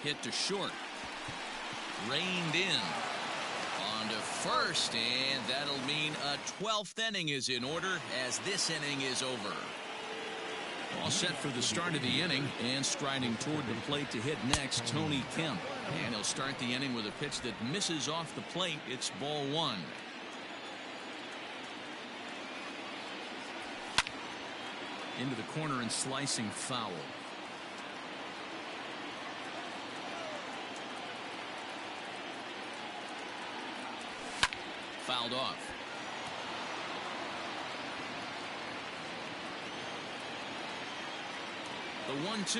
Hit to short. Reined in. On to first, and that'll mean a 12th inning is in order as this inning is over. All set for the start of the inning, and striding toward the plate to hit next, Tony Kemp. And he'll start the inning with a pitch that misses off the plate. It's ball 1. Into the corner and slicing foul. Fouled off. The 1-2.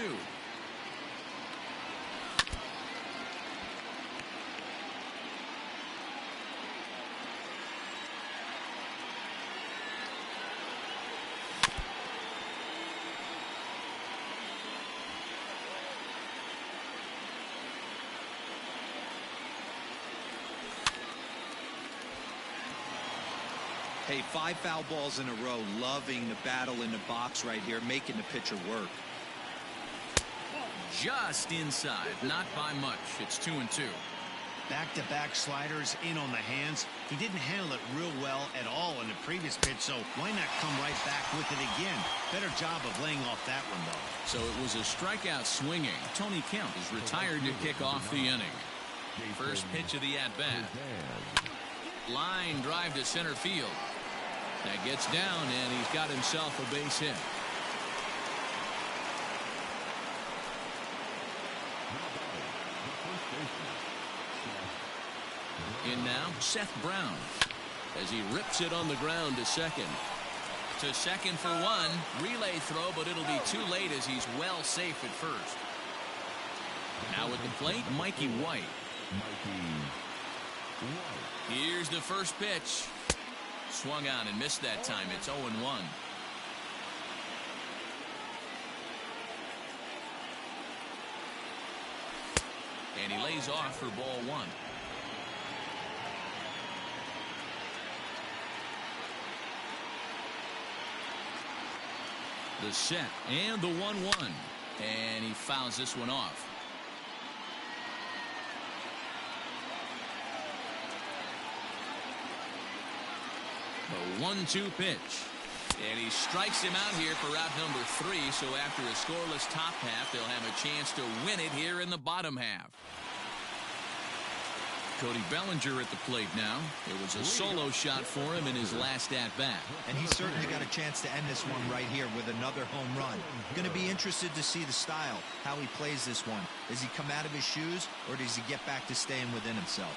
Hey, 5 foul balls in a row. Loving the battle in the box right here, making the pitcher work. Just inside, not by much. It's 2-2. Back-to-back sliders in on the hands. He didn't handle it real well at all in the previous pitch, so why not come right back with it again? Better job of laying off that one, though. So it was a strikeout swinging. Tony Kemp is retired to kick off the inning. First pitch of the at-bat. Line drive to center field. That gets down, and he's got himself a base hit. In now, Seth Brown, as he rips it on the ground to second. To second for 1. Relay throw, but it'll be too late as he's well safe at first. Now at the plate, Mikey White. Here's the first pitch. Swung on and missed that time. It's 0-1. And he lays off for ball 1. The set and the 1-1. And he fouls this one off. The 1-2 pitch. And he strikes him out here for out number 3. So after a scoreless top half, they'll have a chance to win it here in the bottom half. Cody Bellinger at the plate now. It was a solo shot for him in his last at-bat. And he's certainly got a chance to end this one right here with another home run. Going to be interested to see the style, how he plays this one. Does he come out of his shoes, or does he get back to staying within himself?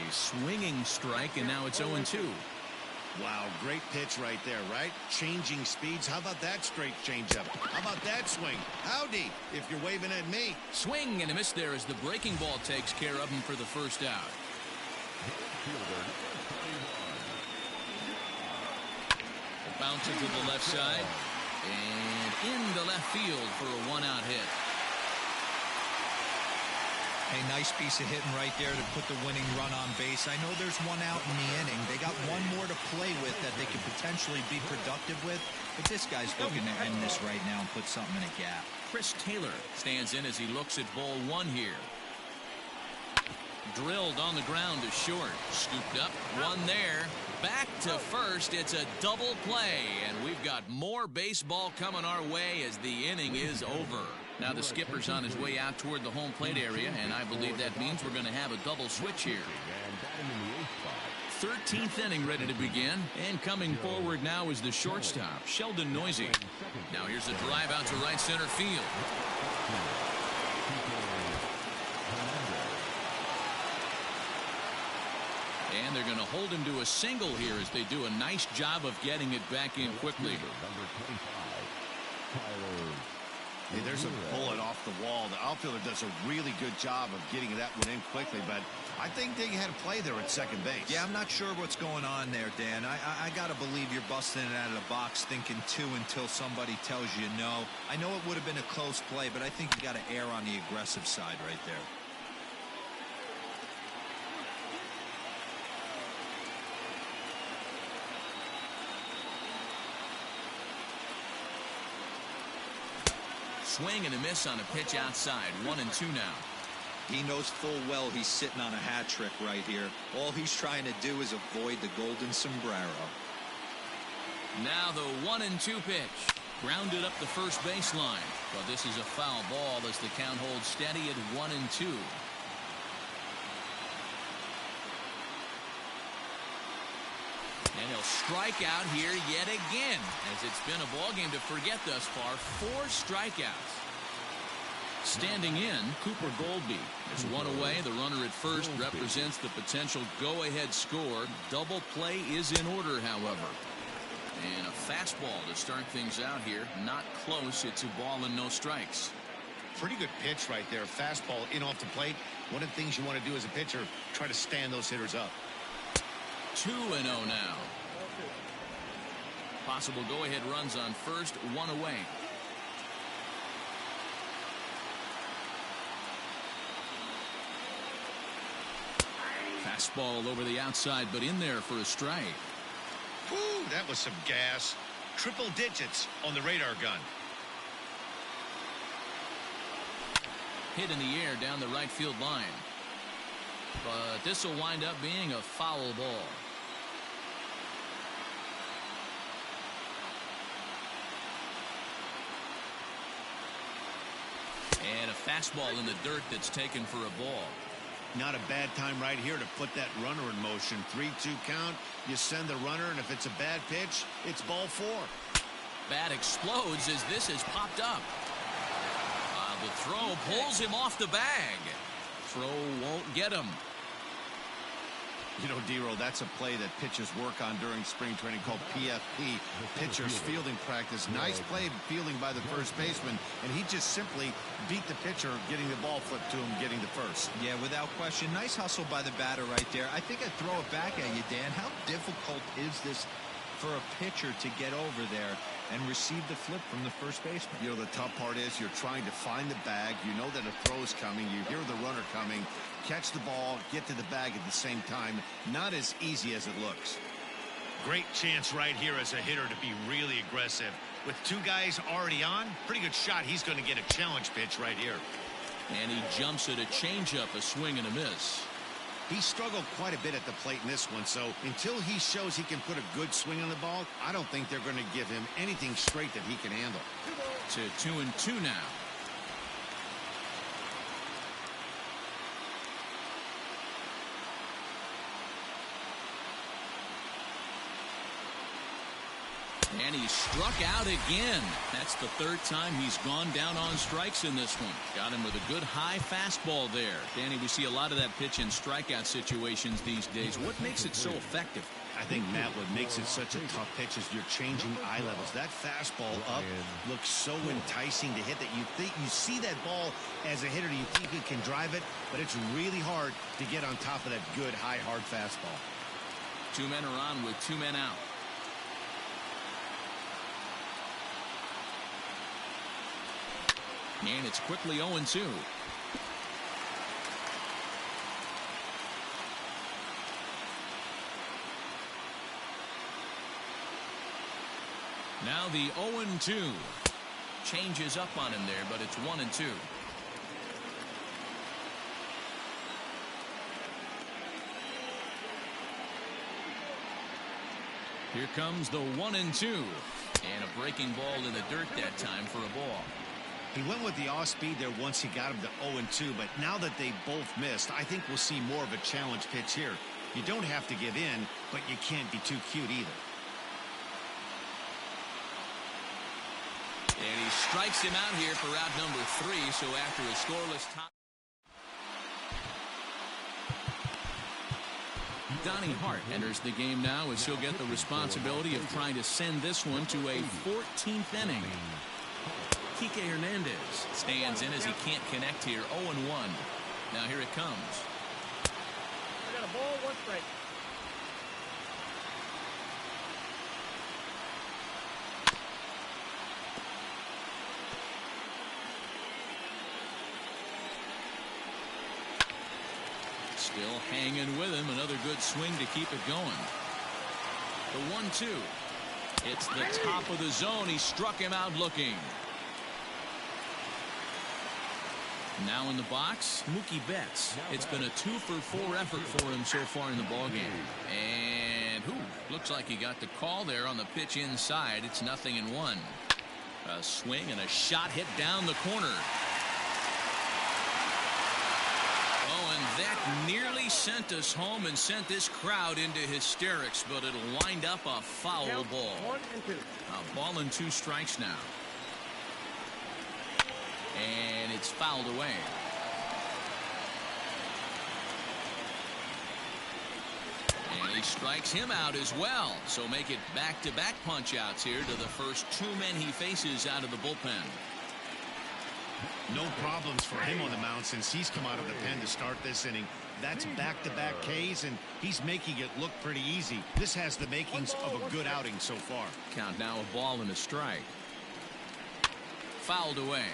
A swinging strike, and now it's 0-2. Wow, great pitch right there, right? Changing speeds. How about that straight changeup? How about that swing? Howdy, if you're waving at me. Swing and a miss there as the breaking ball takes care of him for the first out. Bounce it to the left side. And into left field for a one-out hit. A nice piece of hitting right there to put the winning run on base. I know there's one out in the inning. They got one more to play with that they could potentially be productive with. But this guy's looking to end this right now and put something in a gap. Chris Taylor stands in as he looks at ball one here. Drilled on the ground to short. Scooped up. One there. Back to first. It's a double play. And we've got more baseball coming our way as the inning is over. Now the skipper's on his way out toward the home plate area, and I believe that means we're going to have a double switch here. 13th inning ready to begin, and coming forward now is the shortstop, Sheldon Noisy. Now here's a drive out to right center field. And they're going to hold him to a single here as they do a nice job of getting it back in quickly. Hey, there's a bullet off the wall. The outfielder does a really good job of getting that one in quickly, but I think they had a play there at second base. Yeah, I'm not sure what's going on there, Dan. I got to believe you're busting it out of the box thinking two until somebody tells you no. I know it would have been a close play, but I think you got to err on the aggressive side right there. Swing and a miss on a pitch outside. 1-2 now. He knows full well he's sitting on a hat trick right here. All he's trying to do is avoid the golden sombrero. Now the 1-2 pitch. Grounded up the first baseline. But this is a foul ball as the count holds steady at 1-2. And he'll strike out here yet again, as it's been a ball game to forget thus far. 4 strikeouts. Standing in, Cooper Goldby. There's one away. The runner at first represents the potential go-ahead score. Double play is in order, however. And a fastball to start things out here. Not close. It's a ball and no strikes. Pretty good pitch right there. Fastball in off the plate. One of the things you want to do as a pitcher, try to stand those hitters up. 2-0 now. Possible go-ahead runs on first, one away. Fastball over the outside, but in there for a strike. Woo, that was some gas. Triple digits on the radar gun. Hit in the air down the right field line. But this will wind up being a foul ball. And a fastball in the dirt that's taken for a ball. Not a bad time right here to put that runner in motion. 3-2 count. You send the runner, and if it's a bad pitch, it's ball 4. Bat explodes as this has popped up. The throw pulls him off the bag. Throw won't get him. You know, D-Roll, that's a play that pitchers work on during spring training called PFP, pitcher's fielding practice. Nice play fielding by the first baseman, and he just simply beat the pitcher, getting the ball flipped to him, getting the first. Yeah, without question. Nice hustle by the batter right there. I think I'd throw it back at you, Dan. How difficult is this for a pitcher to get over there and receive the flip from the first baseman? You know, the tough part is you're trying to find the bag. You know that a throw is coming. You hear the runner coming. Catch the ball, get to the bag at the same time. Not as easy as it looks. Great chance right here as a hitter to be really aggressive. With 2 guys already on, pretty good shot. He's going to get a challenge pitch right here. And he jumps at a changeup, a swing and a miss. He struggled quite a bit at the plate in this one, so until he shows he can put a good swing on the ball, I don't think they're going to give him anything straight that he can handle. To 2-2 now. And he struck out again. That's the 3rd time he's gone down on strikes in this one. Got him with a good high fastball there. Danny, we see a lot of that pitch in strikeout situations these days. What makes it so effective? I think, Matt, what makes it such a tough pitch is you're changing eye levels. That fastball up looks so enticing to hit that you think you see that ball as a hitter. You think you can drive it, but it's really hard to get on top of that good, high, hard fastball. 2 men are on with 2 men out. And it's quickly 0-2. Now the 0-2. Changes up on him there, but it's 1-2. Here comes the 1-2. And a breaking ball in the dirt that time for a ball. He went with the off speed there once he got him to 0-2, but now that they both missed, I think we'll see more of a challenge pitch here. You don't have to give in, but you can't be too cute either. And he strikes him out here for out number 3, so after a scoreless top. Donnie Hart enters the game now as he'll get the responsibility of trying to send this one to a 14th inning. Kike Hernandez stands in as he can't connect here. 0-1. Now here it comes. I got a ball, 1 strike. Still hanging with him. Another good swing to keep it going. The 1-2. It's the top of the zone. He struck him out looking. Now in the box, Mookie Betts. It's been a 2-for-4 effort for him so far in the ballgame. And looks like he got the call there on the pitch inside. It's 0-1. A swing and a shot hit down the corner. That nearly sent us home and sent this crowd into hysterics, but it'll wind up a foul ball. 1-2. A ball and 2 strikes now. And it's fouled away. And he strikes him out as well. So make it back-to-back punch-outs here to the first 2 men he faces out of the bullpen. No problems for him on the mound since he's come out of the pen to start this inning. That's back-to-back Ks, and he's making it look pretty easy. This has the makings of a good outing so far. Count now a ball and a strike. Fouled away.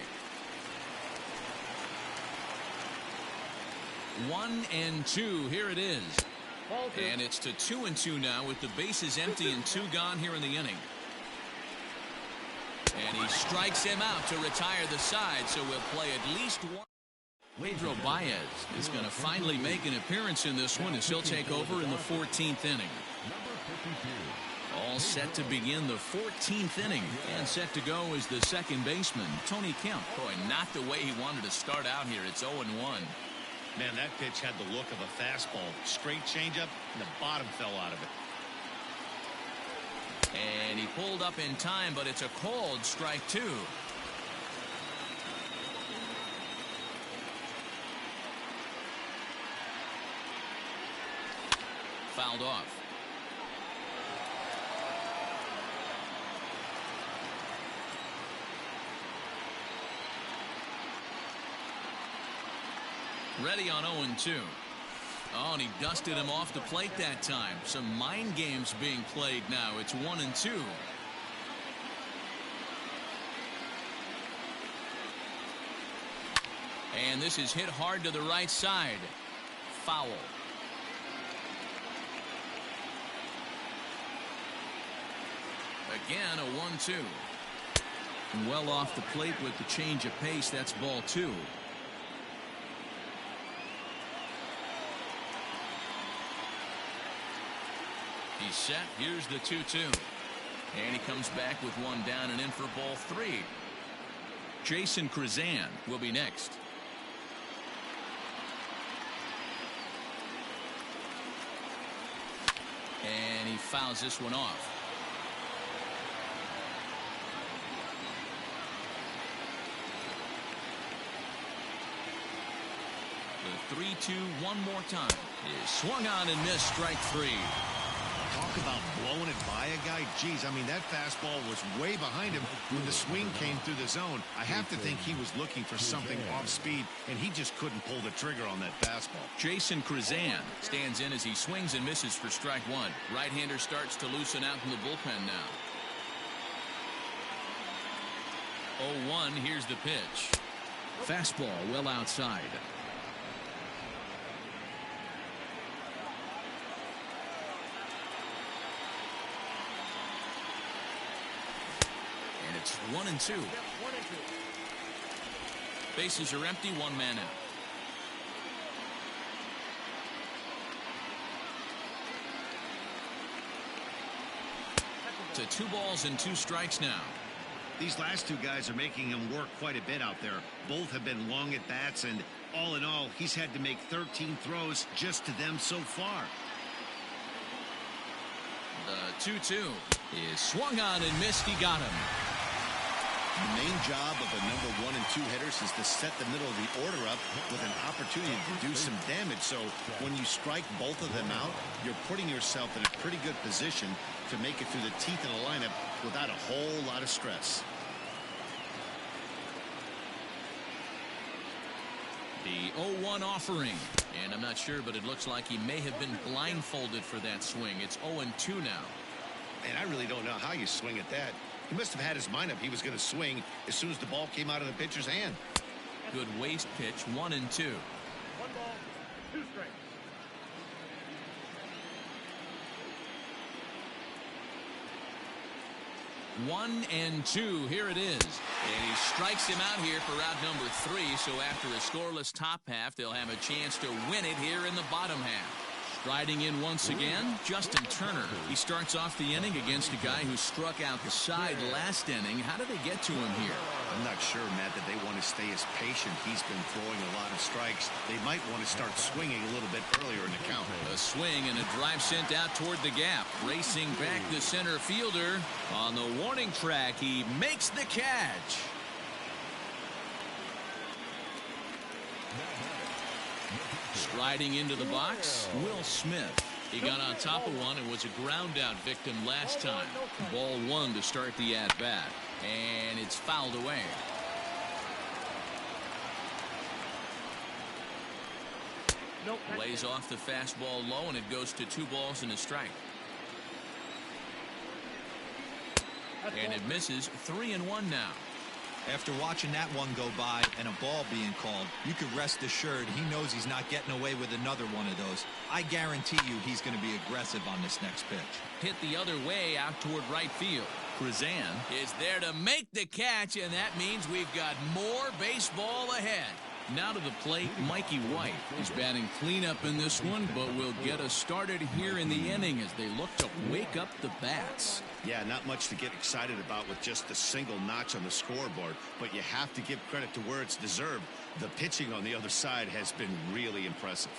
1-2. Here it is. And it's to 2-2 now with the bases empty and 2 gone here in the inning. And he strikes him out to retire the side, so we'll play at least 1. Pedro Baez is going to finally make an appearance in this one as he'll take over in the 14th inning. All set to begin the 14th inning, and set to go is the second baseman, Tony Kemp. Boy, not the way he wanted to start out here. It's 0-1. Man, that pitch had the look of a fastball. Straight changeup, and the bottom fell out of it. And he pulled up in time, but it's a cold strike 2. Fouled off. Ready on 0-2. Oh, and he dusted him off the plate that time. Some mind games being played now. It's 1-2. And this is hit hard to the right side. Foul. Again, a 1-2. Well off the plate with the change of pace. That's ball 2. He's set. Here's the 2-2. And he comes back with 1 down and in for ball 3. Jason Krizan will be next. And he fouls this one off. The 3-2 one more time is swung on and missed. Strike 3. Talk about blowing it by a guy. Geez, I mean, that fastball was way behind him when the swing came through the zone. I have to think he was looking for something off speed, and he just couldn't pull the trigger on that fastball. Jason Krizan stands in as he swings and misses for strike 1. Right-hander starts to loosen out in the bullpen now. 0-1. Here's the pitch. Fastball well outside. And it's 1-2. Bases are empty, one man out. To 2 balls and 2 strikes now. These last 2 guys are making him work quite a bit out there. Both have been long at bats, and all in all, he's had to make 13 throws just to them so far. The 2-2 is swung on and missed. He got him. The main job of a number 1 and 2 hitters is to set the middle of the order up with an opportunity to do some damage. So when you strike both of them out, you're putting yourself in a pretty good position to make it through the teeth of the lineup without a whole lot of stress. The 0-1 offering, and I'm not sure, but it looks like he may have been blindfolded for that swing. It's 0-2 now. And I really don't know how you swing at that. He must have had his mind up he was going to swing as soon as the ball came out of the pitcher's hand. Good waist pitch, 1-2. 1 ball, 2 strikes. 1-2. Here it is. And he strikes him out here for out number 3. So after a scoreless top half, they'll have a chance to win it here in the bottom half. Striding in once again, Justin Turner. He starts off the inning against a guy who struck out the side last inning. How did they get to him here? I'm not sure, Matt, that they want to stay as patient. He's been throwing a lot of strikes. They might want to start swinging a little bit earlier in the count. A swing and a drive sent out toward the gap. Racing back the center fielder. On the warning track, he makes the catch. Striding into the box, Will Smith. He got on top of one and was a ground out victim last time. Ball 1 to start the at bat, and it's fouled away. Lays off the fastball low, and it goes to 2 balls and a strike. And it misses. 3-1 now. After watching that one go by and a ball being called, you could rest assured he knows he's not getting away with another one of those. I guarantee you he's going to be aggressive on this next pitch. Hit the other way out toward right field. Cruzan is there to make the catch, and that means we've got more baseball ahead. Now to the plate, Mikey White. He's batting cleanup in this one, but will get us started here in the inning as they look to wake up the bats. Yeah, not much to get excited about with just a single notch on the scoreboard, but you have to give credit to where it's deserved. The pitching on the other side has been really impressive.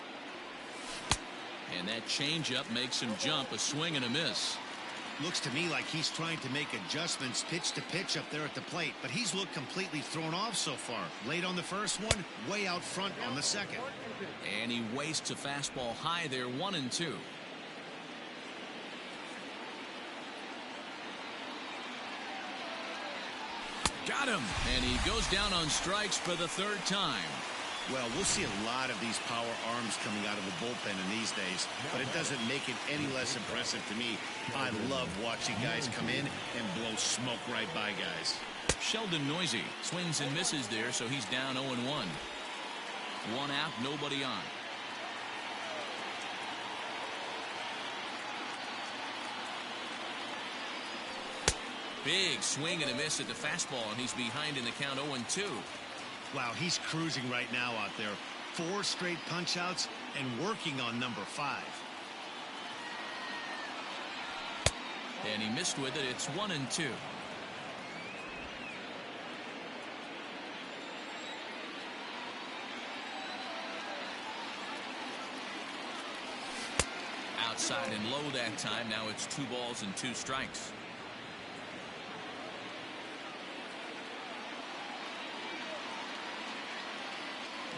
And that changeup makes him jump. A swing and a miss. Looks to me like he's trying to make adjustments pitch to pitch up there at the plate, but he's looked completely thrown off so far. Late on the first one, way out front on the second. And he wastes a fastball high there, 1-2. Got him. And he goes down on strikes for the 3rd time. Well, we'll see a lot of these power arms coming out of the bullpen in these days, but it doesn't make it any less impressive to me. I love watching guys come in and blow smoke right by guys. Sheldon Noisy swings and misses there, so he's down 0-1. 1 out, nobody on. Big swing and a miss at the fastball, and he's behind in the count 0-2. Wow, he's cruising right now out there. 4 straight punch outs and working on number 5. And he missed with it. It's 1-2. Outside and low that time. Now it's 2 balls and 2 strikes.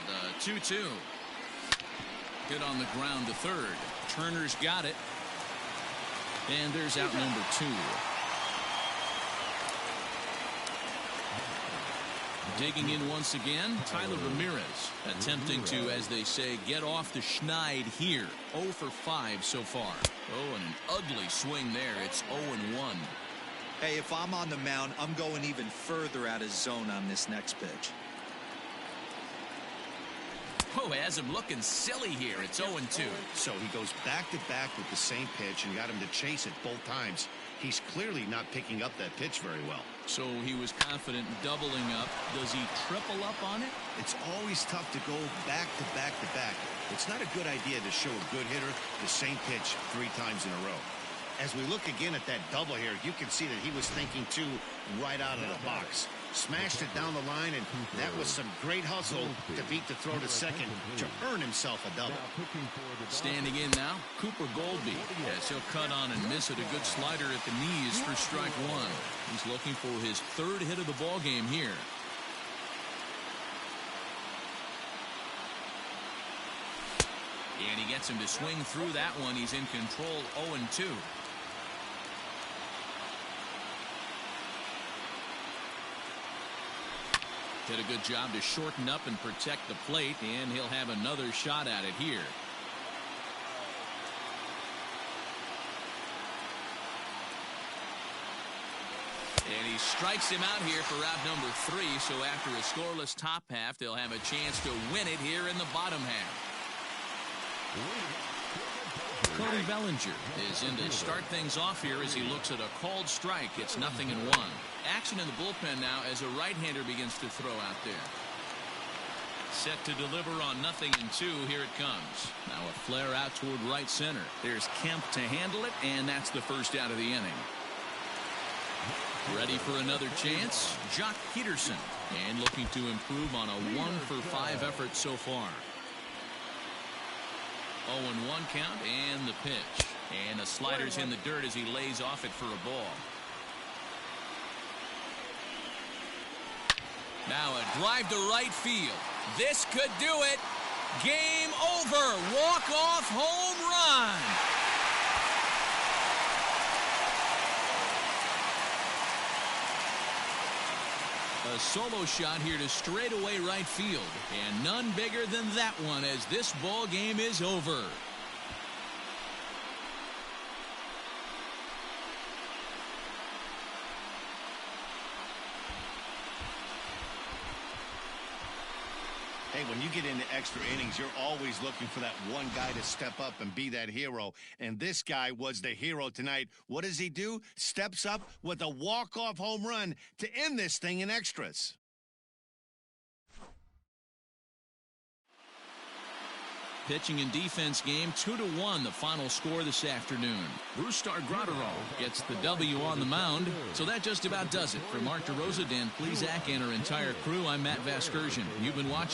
The 2-2. Hit on the ground to third. Turner's got it. And there's out number 2. Digging in once again, Tyler Ramirez attempting to, as they say, get off the schneid here. 0 for 5 so far. Oh, and an ugly swing there. It's 0-1. Hey, if I'm on the mound, I'm going even further out of zone on this next pitch. Oh, has him looking silly here. It's 0-2. So he goes back-to-back with the same pitch and got him to chase it both times. He's clearly not picking up that pitch very well. So he was confident in doubling up. Does he triple up on it? It's always tough to go back-to-back-to-back. It's not a good idea to show a good hitter the same pitch 3 times in a row. As we look again at that double here, you can see that he was thinking too right out of the box. Smashed it down the line, and that was some great hustle to beat the throw to second to earn himself a double. Standing in now, Cooper Goldby. Yes, he'll cut on and miss it. A good slider at the knees for strike 1. He's looking for his 3rd hit of the ball game here. And he gets him to swing through that one. He's in control, 0-2. Did a good job to shorten up and protect the plate, and he'll have another shot at it here. And he strikes him out here for out number 3, so after a scoreless top half, they'll have a chance to win it here in the bottom half. Cody Bellinger is in to start things off here as he looks at a called strike. It's 0-1. Action in the bullpen now as a right-hander begins to throw out there. Set to deliver on 0-2. Here it comes. Now a flare out toward right center. There's Kemp to handle it, and that's the first out of the inning. Ready for another chance? Jock Peterson. And looking to improve on a 1-for-5 effort so far. 0-1 count and the pitch. And the slider's in the dirt as he lays off it for a ball. Now a drive to right field. This could do it. Game over. Walk-off home run. A solo shot here to straightaway right field, and none bigger than that one as this ball game is over. Hey, when you get into extra innings, you're always looking for that one guy to step up and be that hero. And this guy was the hero tonight. What does he do? Steps up with a walk-off home run to end this thing in extras. Pitching and defense game 2-1, the final score this afternoon. Brustar Graterol gets the W on the mound. So that just about does it. For Mark DeRosa, Dan Plesac, and our entire crew, I'm Matt Vasgersian. You've been watching